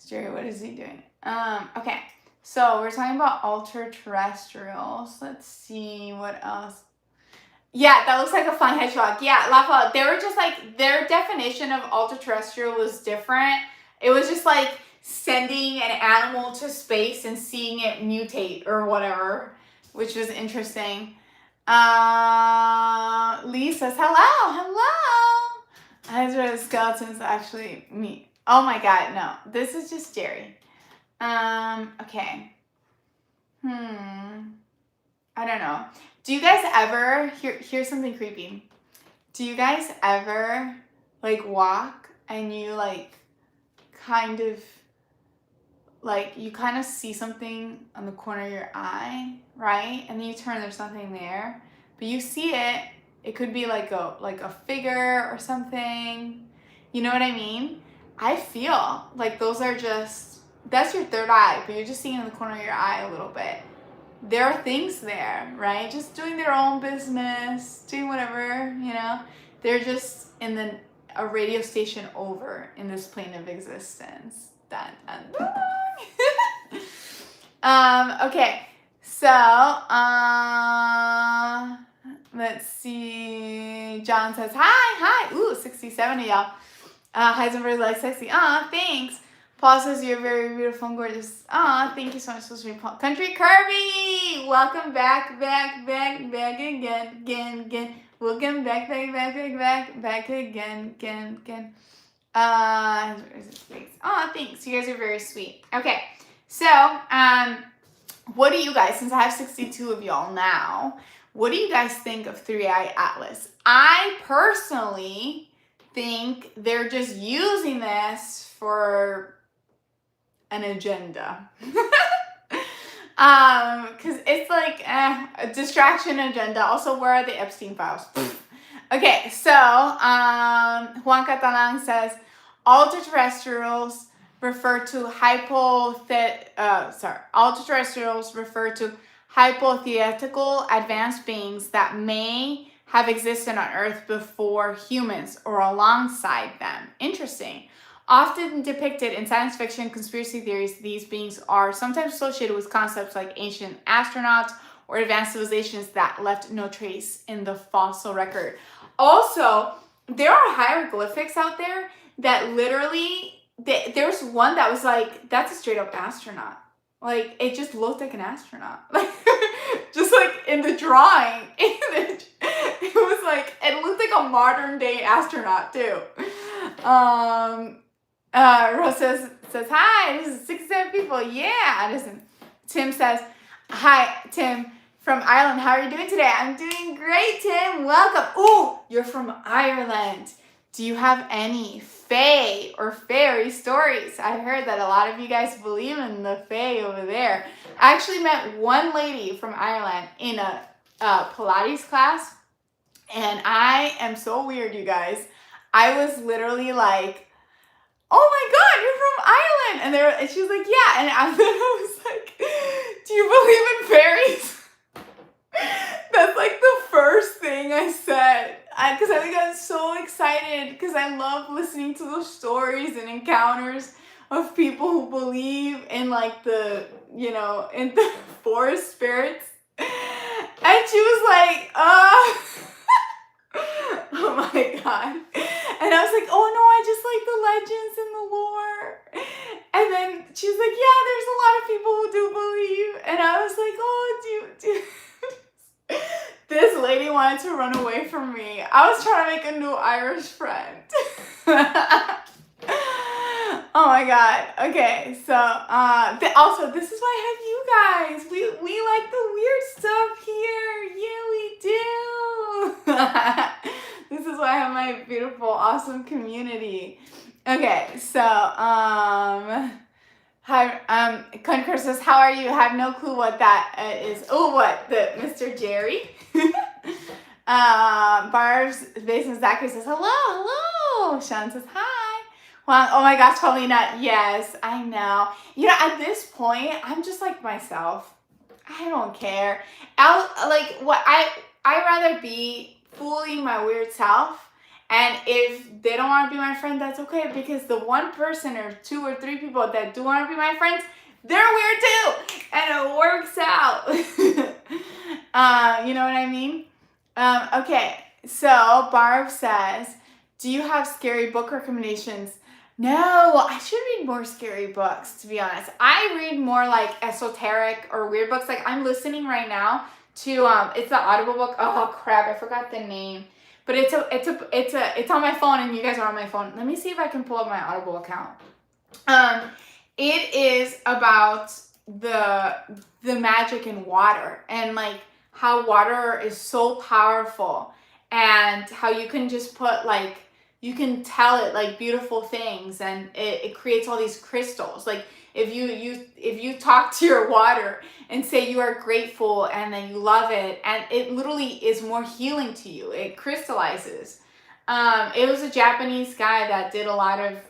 Jerry, what is he doing? Okay. So we're talking about ultra-terrestrials. Let's see what else. Yeah, that looks like a flying hedgehog. Yeah, Lava. They were just like, their definition of ultra-terrestrial was different. It was just like sending an animal to space and seeing it mutate or whatever, which was interesting. Lee says, hello. Ezra Skeleton's actually me. Oh my god, no. This is just Jerry. Okay. I don't know. Do you guys ever, here's something creepy. Do you guys ever, like, walk and you, like, kind of see something on the corner of your eye, right? And then you turn, there's something there. But you see it, it could be like a figure or something. You know what I mean? I feel like those are just, that's your third eye, but you're just seeing in the corner of your eye a little bit. There are things there, right? Just doing their own business, doing whatever, you know? They're just in a radio station over in this plane of existence. Dun, dun, dun. Okay, so, let's see. John says, hi. Ooh, 67 of y'all. Heisenberg's like sexy. Thanks. Paul says you're very beautiful and gorgeous. Thank you so much for listening, Paul. Country Kirby, welcome back again. Welcome back again. Thanks. You guys are very sweet. Okay, so what do you guys? Since I have 62 of y'all now, what do you guys think of 3-Eye Atlas? I personally think they're just using this for an agenda. Because it's like a distraction agenda. Also, where are the Epstein files? Okay, so Juan Catalan says ultraterrestrials refer to hypothetical advanced beings that may have existed on Earth before humans or alongside them. Interesting. Often depicted in science fiction conspiracy theories, these beings are sometimes associated with concepts like ancient astronauts or advanced civilizations that left no trace in the fossil record. Also, there are hieroglyphics out there that literally, there's one that was like, that's a straight up astronaut. Like, it just looked like an astronaut. Like, just like in the drawing, it was like, it looked like a modern day astronaut too. Rose says, hi, this is 67 people. Yeah, listen. Tim says, hi, Tim from Ireland. How are you doing today? I'm doing great, Tim. Welcome. Ooh, you're from Ireland. do you have any fae or fairy stories? I heard that a lot of you guys believe in the fae over there. I actually met one lady from Ireland in a Pilates class, and I am so weird, you guys. I was literally like, oh my God, you're from Ireland. And she was like, yeah. And I was like, do you believe in fairies? That's like the first thing I said. Because I think I was so excited because I love listening to those stories and encounters of people who believe in like the, in the forest spirits. And she was like, oh my God. And I was like, oh no, I just like the legends and the lore. And then she was like, yeah, there's a lot of people who do believe. And I was like, oh, do you? This lady wanted to run away from me. I was trying to make a new Irish friend. Oh my God. Okay, so also this is why I have you guys. We like the weird stuff here. Yeah, we do. This is why I have my beautiful, awesome community. Okay, so hi, Concur says, how are you? I have no clue what that is. Oh, what? The Mr. Jerry? Barb's Basin Zachary says, hello. Sean says, hi. Well, oh my gosh, Paulina, yes, I know. At this point, I'm just like myself. I don't care. I'd rather be fully my weird self. And if they don't want to be my friend, that's okay, because the one person or two or three people that do want to be my friends, they're weird too, and it works out. You know what I mean? Okay, so Barb says, do you have scary book recommendations? No, I should read more scary books, to be honest. I read more like esoteric or weird books. Like I'm listening right now to it's the Audible book. Oh crap, I forgot the name. But it's on my phone, and you guys are on my phone. Let me see if I can pull up my Audible account. It is about the magic in water, and like how water is so powerful, and how you can just put like, you can tell it like beautiful things, and it creates all these crystals. Like if you talk to your water and say you are grateful and then you love it, and it literally is more healing to you. It crystallizes. It was a Japanese guy that did a lot of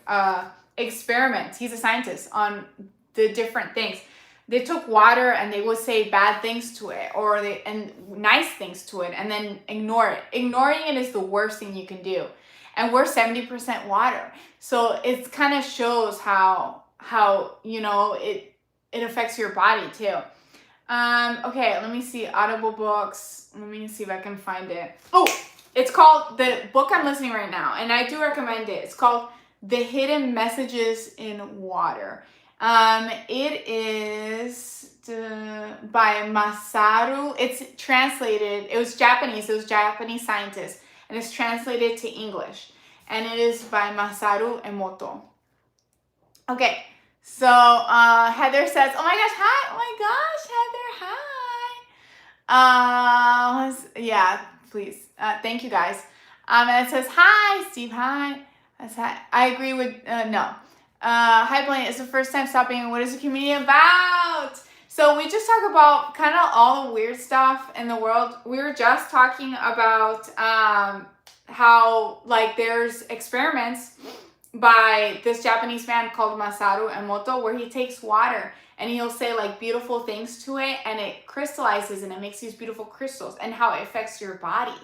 experiments. He's a scientist on the different things. They took water and they would say bad things to it and nice things to it, and then ignore it. Ignoring it is the worst thing you can do. And we're 70% water. So it kind of shows how it affects your body too. Okay, let me see Audible books. Let me see if I can find it. Oh, it's called, the book I'm listening right now, and I do recommend it. It's called The Hidden Messages in Water. It is by Masaru. It's translated. It was Japanese scientist, and it's translated to English. And it is by Masaru Emoto. Okay, so Heather says, oh my gosh, hi. Oh my gosh, Heather, hi. Yeah, please. Thank you guys. And it says, hi, Steve, hi. I agree with, no. Hi, Blaine, it's the first time stopping. What is the community about? So we just talk about kind of all the weird stuff in the world. We were just talking about how like there's experiments by this Japanese man called Masaru Emoto, where he takes water and he'll say like beautiful things to it, and it crystallizes and it makes these beautiful crystals, and how it affects your body.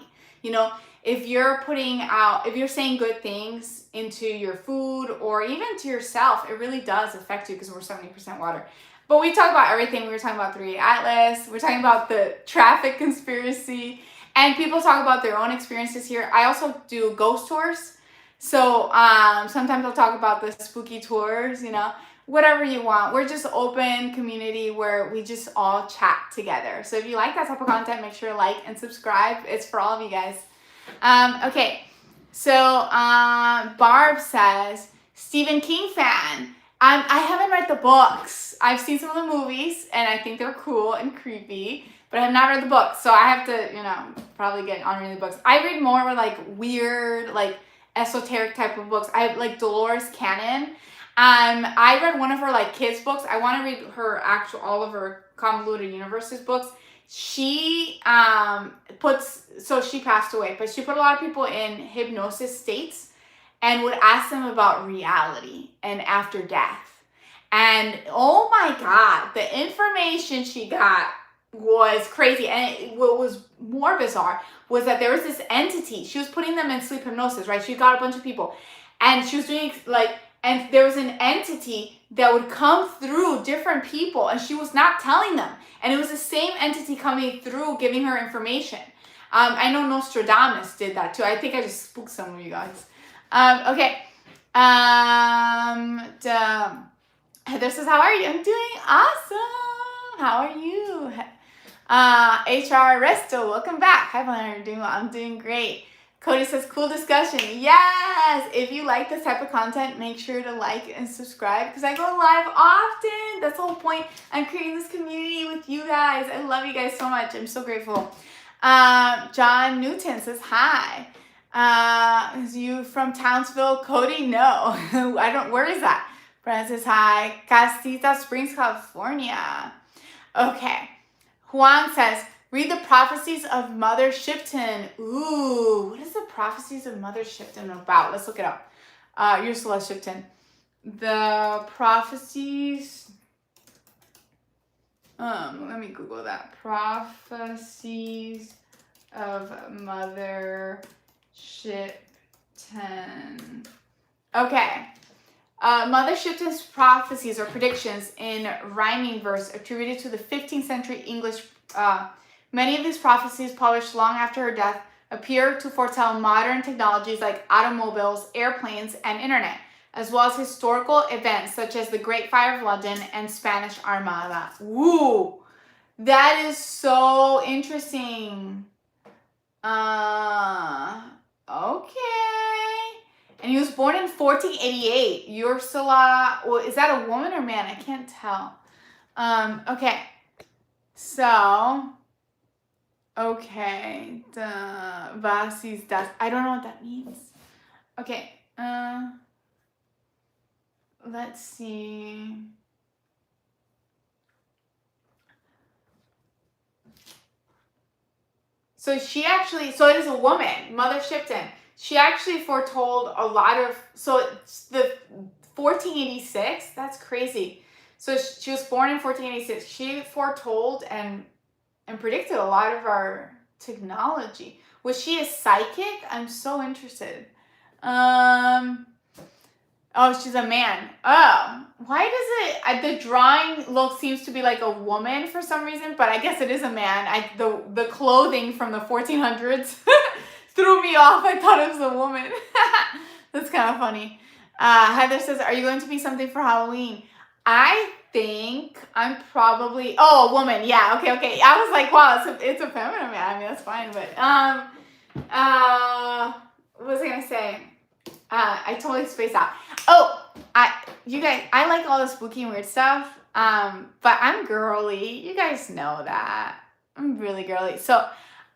If you're saying good things into your food or even to yourself, it really does affect you, because we're 70% water. But we talk about everything. We were talking about 3 Atlas. We're talking about the traffic conspiracy, and people talk about their own experiences here. I also do ghost tours. So sometimes I'll talk about the spooky tours, whatever you want. We're just open community where we just all chat together. So if you like that type of content, make sure to like and subscribe. It's for all of you guys. Okay, so Barb says, Stephen King fan. I haven't read the books. I've seen some of the movies, and I think they're cool and creepy, but I have not read the books. So I have to, probably get on reading the books. I read more like weird, like esoteric type of books. I like Dolores Cannon. I read one of her like kids books. I want to read her all of her Convoluted Universes books. She she passed away, but she put a lot of people in hypnosis states and would ask them about reality and after death. And oh my God, the information she got was crazy. And what was more bizarre was that there was this entity. She was putting them in sleep hypnosis, right? She got a bunch of people and she was doing like, and there was an entity that would come through different people and she was not telling them. And it was the same entity coming through, giving her information. I know Nostradamus did that too. I think I just spooked some of you guys. Okay. Heather says, how are you? I'm doing awesome. How are you? HR Resto, welcome back. Hi, Planner. You're doing well. I'm doing great. Cody says, cool discussion. Yes! If you like this type of content, make sure to like and subscribe because I go live often. That's the whole point. I'm creating this community with you guys. I love you guys so much. I'm so grateful. John Newton says, hi. Is you from Townsville? Cody, no. I don't, where is that? Francis, hi. Casita Springs, California. Okay. Juan says, read the prophecies of Mother Shipton. Ooh, what is the prophecies of Mother Shipton about? Let's look it up. Ursula Shipton. The prophecies. Let me Google that. Prophecies of Mother Shipton. Okay. Mother Shipton's prophecies or predictions in rhyming verse attributed to the 15th century English. Many of these prophecies, published long after her death, appear to foretell modern technologies like automobiles, airplanes, and internet, as well as historical events such as the Great Fire of London and Spanish Armada. Woo! That is so interesting. Okay. And he was born in 1488. Ursula, well, is that a woman or man? I can't tell. Okay. So, okay. The Vasis das. I don't know what that means. Okay. Let's see. So she actually, so it is a woman, Mother Shipton. She actually foretold a lot of, so the 1486, that's crazy. So she was born in 1486. She foretold and predicted a lot of our technology. Was she a psychic? I'm so interested. Oh, she's a man. Oh, why does it, the drawing look seems to be like a woman for some reason, but I guess it is a man. The clothing from the 1400s threw me off. I thought it was a woman. That's kind of funny. Heather says, are you going to be something for Halloween? I think I'm probably, oh, a woman. Yeah, okay. I was like, wow, it's a feminine man. I mean, that's fine, but, what was I going to say? I totally spaced out. Oh, you guys, I like all the spooky and weird stuff, but I'm girly. You guys know that. I'm really girly. So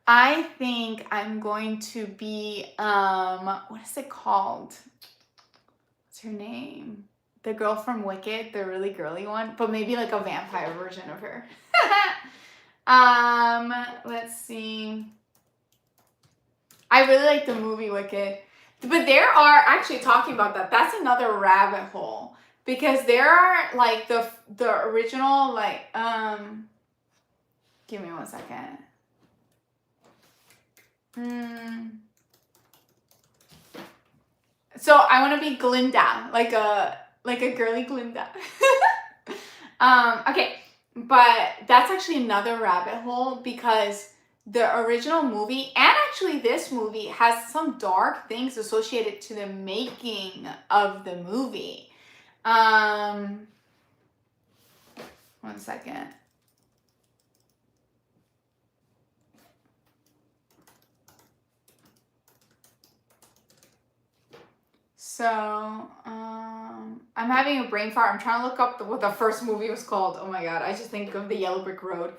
I think I'm going to be, what is it called? What's her name? The girl from Wicked, the really girly one, but maybe like a vampire version of her. Let's see. I really like the movie Wicked. But there are, actually talking about that, that's another rabbit hole. Because there are, like, the original, like, give me 1 second. So I want to be Glinda, like a girly Glinda. Okay, but that's actually another rabbit hole because the original movie and actually this movie has some dark things associated to the making of the movie. 1 second. So, I'm having a brain fart. I'm trying to look up what the first movie was called. Oh my god, I just think of the Yellow Brick Road.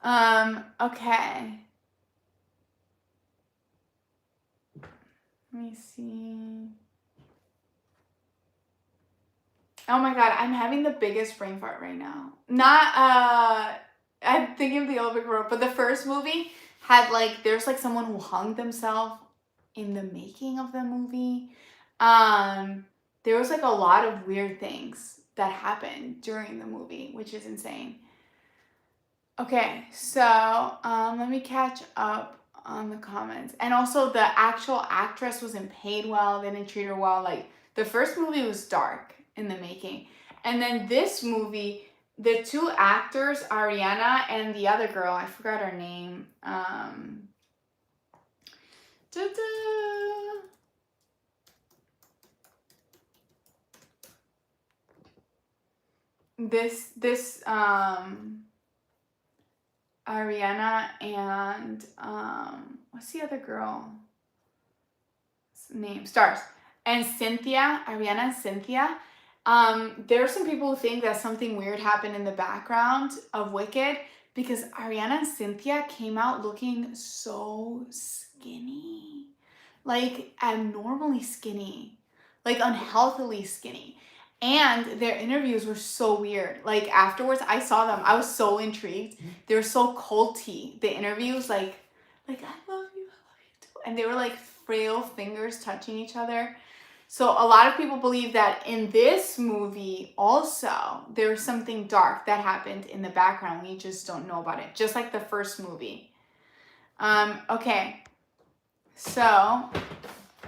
Okay. Let me see. Oh my god, I'm having the biggest brain fart right now. I'm thinking of the Olympic Road, but the first movie had like, there's like someone who hung themselves in the making of the movie. There was like a lot of weird things that happened during the movie, which is insane. Okay, so let me catch up on the comments. And also the actual actress wasn't paid well. They didn't treat her well. Like the first movie was dark in the making. And then this movie, the two actors, Ariana and the other girl, I forgot her name. This Ariana and what's the other girl? Name stars and Cynthia, Ariana and Cynthia. There are some people who think that something weird happened in the background of Wicked because Ariana and Cynthia came out looking so skinny, like abnormally skinny, like unhealthily skinny. And their interviews were so weird. Like afterwards, I saw them. I was so intrigued. They were so culty. The interviews, like I love you too. And they were like frail fingers touching each other. So a lot of people believe that in this movie also, there's something dark that happened in the background. We just don't know about it. Just like the first movie. Okay. So,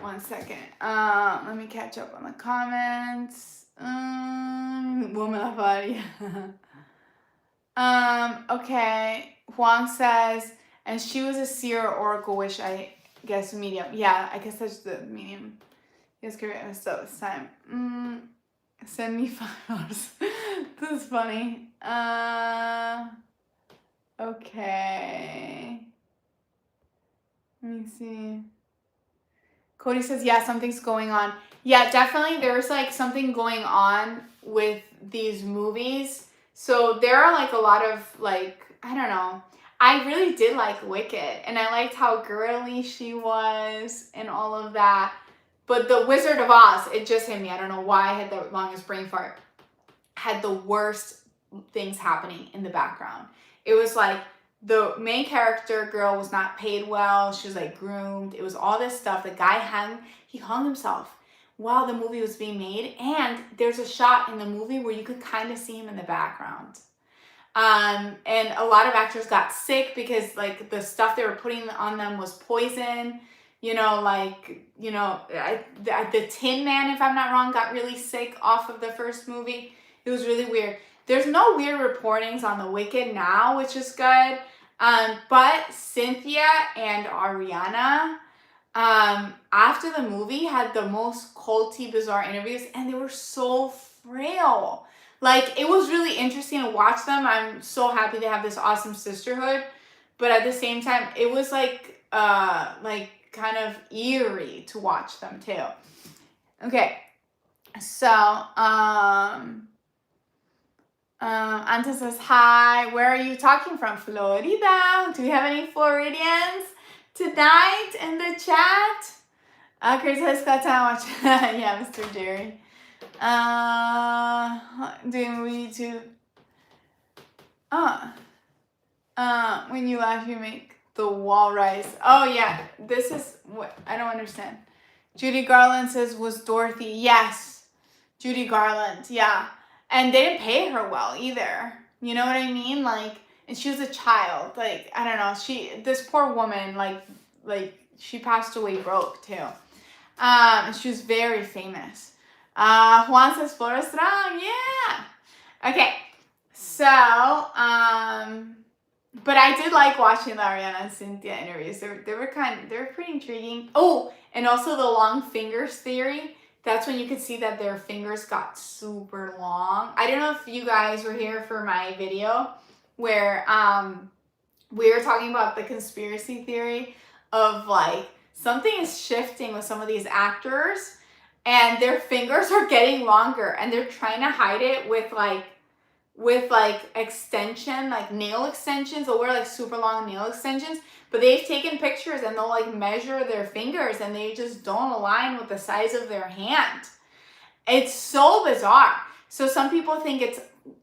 one second. Let me catch up on the comments. Woman of body. Okay. Juan says, and she was a seer or oracle, which I guess medium. Yeah, I guess that's the medium. Yes, great. So this time. Send me $5. This is funny. Okay. Let me see. Cody says, yeah, something's going on. Yeah, definitely there's like something going on with these movies. So there are like a lot of like, I don't know. I really did like Wicked and I liked how girly she was and all of that. But The Wizard of Oz, it just hit me. I don't know why I had the longest brain fart. Had the worst things happening in the background. It was like the main character girl was not paid well. She was like groomed. It was all this stuff. The guy hung himself while the movie was being made. And there's a shot in the movie where you could kind of see him in the background. And a lot of actors got sick because like the stuff they were putting on them was poison. You know, like, you know, the Tin Man, if I'm not wrong, got really sick off of the first movie. It was really weird. There's no weird reportings on the Wicked now, which is good. But Cynthia and Ariana, after the movie, had the most culty, bizarre interviews, and they were so frail. Like, it was really interesting to watch them. I'm so happy they have this awesome sisterhood. But at the same time, it was like kind of eerie to watch them too. Okay, so Anta says, hi, where are you talking from? Florida. Do we have any Floridians tonight in the chat? Chris has got time watch. Yeah, Mr. Jerry. Doing YouTube. When you laugh, you make the wall rise. Oh yeah, this is what I don't understand. Judy Garland says, was Dorothy? Yes, Judy Garland. Yeah, and they didn't pay her well either. You know what I mean? Like, and she was a child. Like, I don't know. This poor woman, like she passed away broke too. And she was very famous. Juan says, Florida strong. Yeah. Okay. So, but I did like watching the Ariana and Cynthia interviews. They were pretty intriguing. Oh, and also the long fingers theory. That's when you could see that their fingers got super long. I don't know if you guys were here for my video where we were talking about the conspiracy theory of like something is shifting with some of these actors and their fingers are getting longer and they're trying to hide it with like with like extension, like nail extensions. They'll wear like super long nail extensions, but they've taken pictures and they'll like measure their fingers and they just don't align with the size of their hand. It's so bizarre. So some people think it's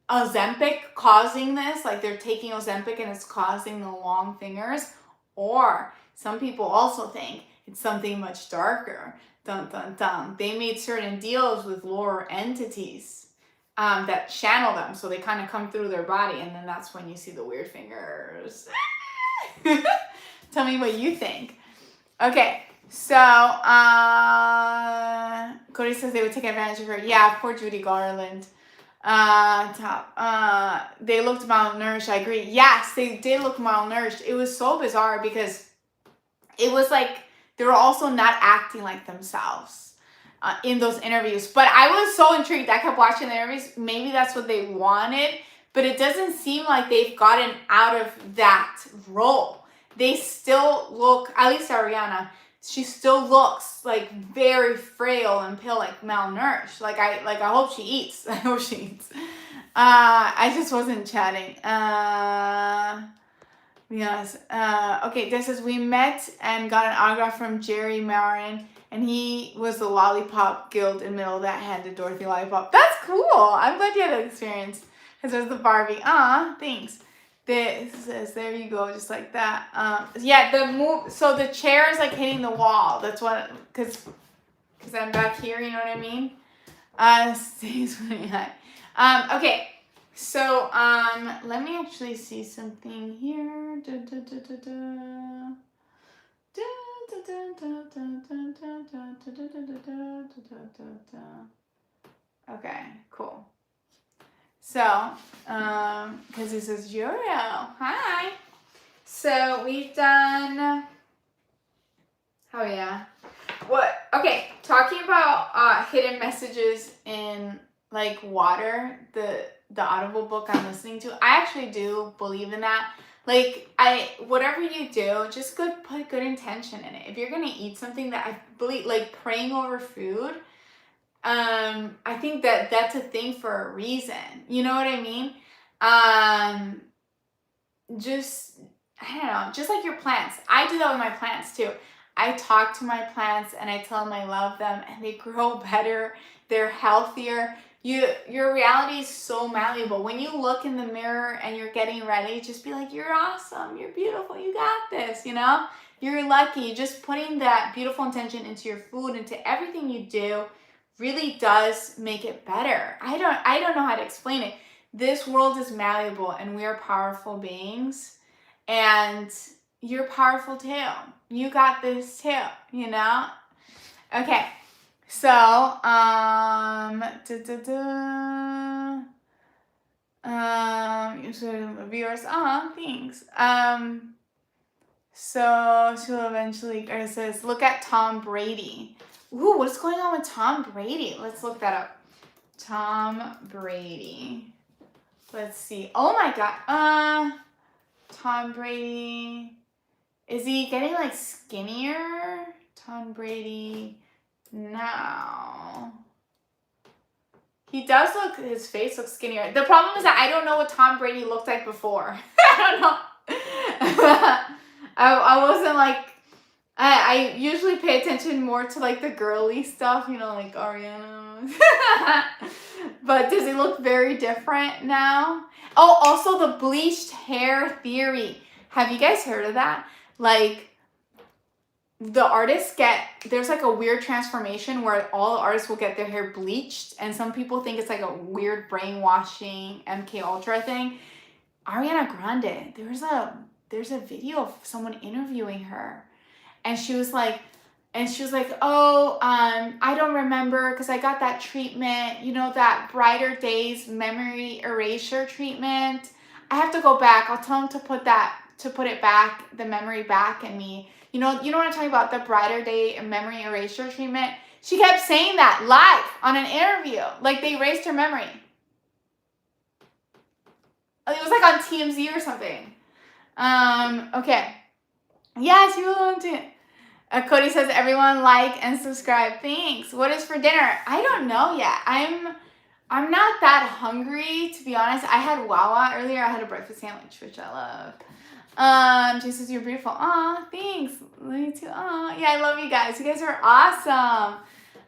Ozempic causing this, like they're taking Ozempic and it's causing the long fingers. Or some people also think it's something much darker. Dun, dun, dun. They made certain deals with lower entities that channel them, so they kind of come through their body, and then that's when you see the weird fingers. Tell me what you think. Okay, so Cody says they would take advantage of her. Yeah, poor Judy Garland. They looked malnourished. I agree. Yes, they did look malnourished. It was so bizarre because it was like they were also not acting like themselves in those interviews. But I was so intrigued. I kept watching the interviews. Maybe that's what they wanted, but it doesn't seem like they've gotten out of that role. They still look, at least Ariana, she still looks like very frail and pale, like malnourished. Like I hope she eats. I hope she eats. I just wasn't chatting. Yes. Okay, this is, we met and got an autograph from Jerry Marin, and he was the Lollipop Guild in the middle of that, handed Dorothy Lollipop. That's cool. I'm glad you had that experience. Because there's the Barbie. Thanks. This says, there you go, just like that. Yeah, the move. So the chair is like hitting the wall. That's what, because I'm back here. You know what I mean? Stays pretty high. Okay. So let me actually see something here. Okay, cool. So, because this is Jorio. Hi. So we've done. Oh yeah. What? Okay, talking about hidden messages in like water. The Audible book I'm listening to. I actually do believe in that. Like whatever you do, just put good intention in it. If you're gonna eat something, that I believe, like praying over food. I think that's a thing for a reason. You know what I mean? Just, I don't know, just like your plants. I do that with my plants too. I talk to my plants and I tell them I love them and they grow better. They're healthier. Your reality is so malleable. When you look in the mirror and you're getting ready, just be like, you're awesome. You're beautiful. You got this, you know? You're lucky. Just putting that beautiful intention into your food, into everything you do, really does make it better. I don't know how to explain it. This world is malleable and we are powerful beings, and you're powerful too. You got this too, you know? Okay. So, viewers, thanks. So she'll eventually, or it says, look at Tom Brady. Ooh, what's going on with Tom Brady? Let's look that up. Tom Brady. Let's see. Oh my God. Tom Brady. Is he getting like skinnier? Tom Brady. No. He does look, his face looks skinnier. The problem is that I don't know what Tom Brady looked like before. I don't know. I wasn't like, I usually pay attention more to like the girly stuff, you know, like Ariana. But does he look very different now? Oh, also the bleached hair theory. Have you guys heard of that? Like, the artists there's like a weird transformation where all the artists will get their hair bleached, and some people think it's like a weird brainwashing MK Ultra thing. Ariana Grande, there's a video of someone interviewing her, and she was like, oh, I don't remember because I got that treatment, you know, that Brighter Days memory erasure treatment. I have to go back. I'll tell them to put it back, the memory back in me. You know what I'm talking about, the Brighter Day memory erasure treatment? She kept saying that live on an interview. Like, they erased her memory. It was like on TMZ or something. Okay. Yes, you will too. Cody says, everyone like and subscribe. Thanks. What is for dinner? I don't know yet. I'm not that hungry, to be honest. I had Wawa earlier. I had a breakfast sandwich, which I love. Jay says, you're beautiful. Aw, thanks. Me too. Aw, yeah, I love you guys. You guys are awesome.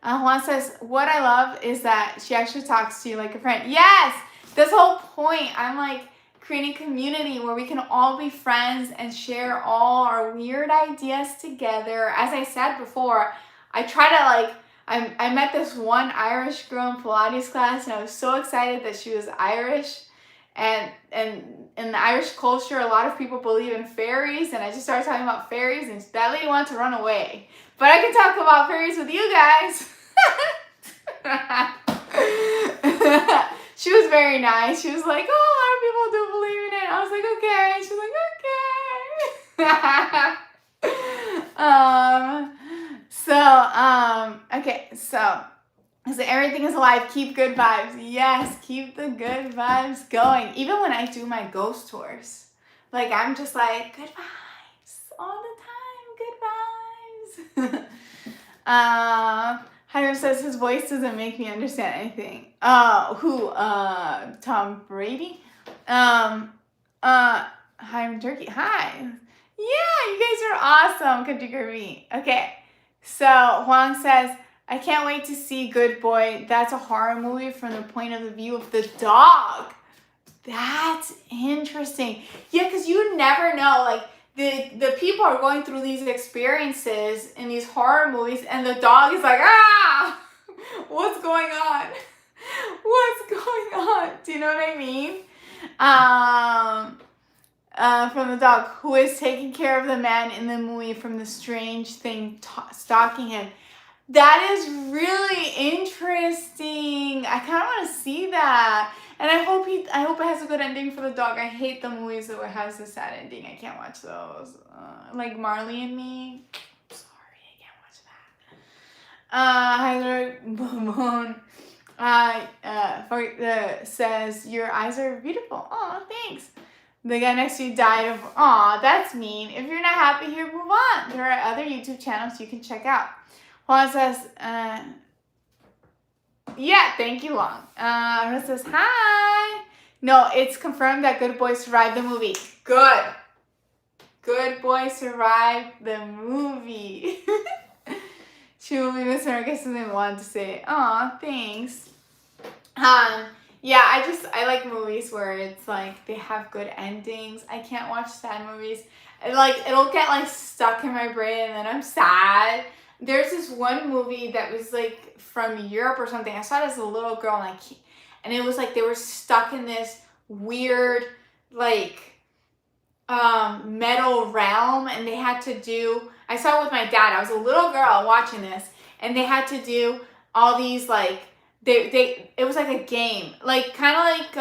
Juan says, what I love is that she actually talks to you like a friend. Yes, that's the whole point. I'm like creating community where we can all be friends and share all our weird ideas together. As I said before, I try to like, I met this one Irish girl in Pilates class, and I was so excited that she was Irish. And in the Irish culture, a lot of people believe in fairies, and I just started talking about fairies, and that lady wanted to run away. But I can talk about fairies with you guys. She was very nice. She was like, oh, a lot of people do believe in it. I was like, okay. She was like, okay. Okay, so everything is alive. Keep good vibes. Yes, keep the good vibes going. Even when I do my ghost tours, like I'm just like, good vibes all the time. Good vibes. Hiram says his voice doesn't make me understand anything. Who? Tom Brady? Hiram Turkey. Hi. Yeah, you guys are awesome. Country Kirby. Okay. So Huang says, I can't wait to see Good Boy. That's a horror movie from the point of the view of the dog. That's interesting. Yeah, because you never know. Like, the people are going through these experiences in these horror movies, and the dog is like, ah! What's going on? What's going on? Do you know what I mean? From the dog, who is taking care of the man in the movie from the strange thing stalking him. That is really interesting. I kind of want to see that, and I hope it has a good ending for the dog. I hate the movies that has a sad ending. I can't watch those. Like Marley and Me. Sorry, I can't watch that. Hyder says your eyes are beautiful. Aw, thanks. The guy next to you died of. Aw, that's mean. If you're not happy here, move on. There are other YouTube channels you can check out. Juan says, yeah, thank you, Long. Juan says, hi. No, it's confirmed that Good Boy survived the movie. Good. Good Boy survived the movie. She will be missing her. I guess something I wanted to say. Aw, thanks. Yeah, I like movies where it's like they have good endings. I can't watch sad movies. It'll get like stuck in my brain, and then I'm sad. There's this one movie that was like from Europe or something. I saw it as a little girl, and it was like they were stuck in this weird like metal realm, and they had to do. I saw it with my dad. I was a little girl watching this, and they had to do all these like it was like a game, like kind of like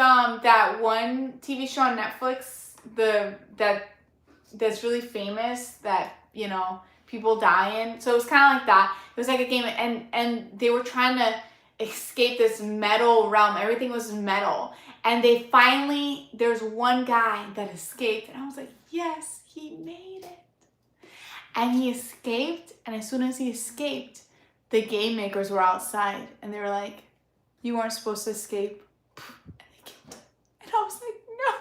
that one TV show on Netflix, that's really famous that people die in. So it was kind of like that. It was like a game, and they were trying to escape this metal realm. Everything was metal, and there's one guy that escaped, and I was like, yes, he made it. And he escaped, and as soon as he escaped, the game makers were outside, and they were like, you weren't supposed to escape. And they killed him. And I was like, no.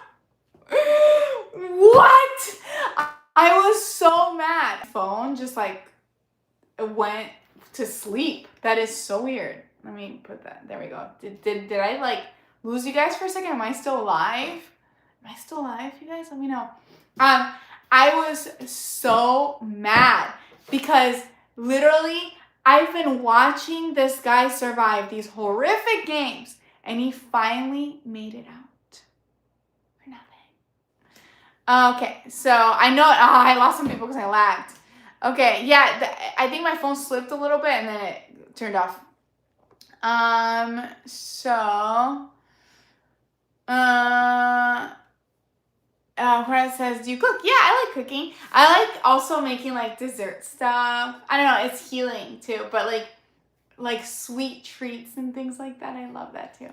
What? I was so mad. Phone just like went to sleep. That is so weird. Let me put that. There we go. Did I like lose you guys for a second? Am I still alive? Am I still alive, you guys? Let me know. I was so mad because literally I've been watching this guy survive these horrific games, and he finally made it out for nothing. Okay, so I know I lost some people because I lagged. Okay, yeah, I think my phone slipped a little bit and then it turned off. Where says, do you cook? Yeah, I like cooking. I like also making like dessert stuff. I don't know, it's healing too, but like sweet treats and things like that. I love that too.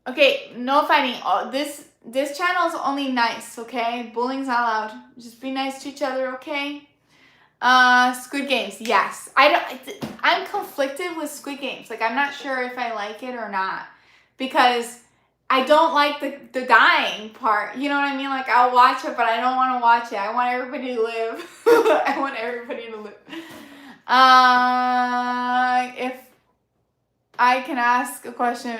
Okay, no fighting. Oh, this channel is only nice, okay? Bullying's not allowed. Just be nice to each other, okay? Squid Games, yes. I'm conflicted with Squid Games. Like, I'm not sure if I like it or not. Because I don't like the dying part. You know what I mean? Like, I'll watch it, but I don't want to watch it. I want everybody to live. I want everybody to live. If I can ask a question,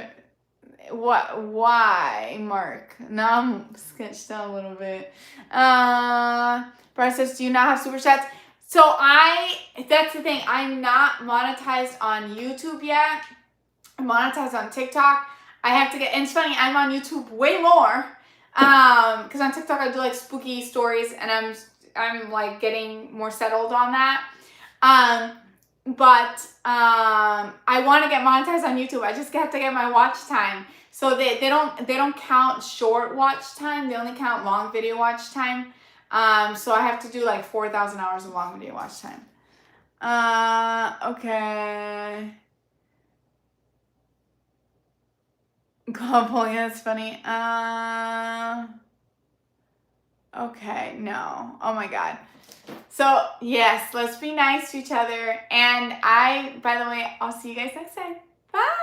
why, Mark? Now I'm sketched out a little bit. Bryce says, do you not have super chats? So that's the thing. I'm not monetized on YouTube yet. I'm monetized on TikTok. I have to get, and it's funny, I'm on YouTube way more. Because on TikTok I do like spooky stories, and I'm like getting more settled on that. But I want to get monetized on YouTube. I just have to get my watch time. So they don't count short watch time. They only count long video watch time. So I have to do like 4,000 hours of long video watch time. Okay. Couple, yeah, that's funny. Okay, no. Oh my God. So, yes, let's be nice to each other. And by the way, I'll see you guys next time. Bye.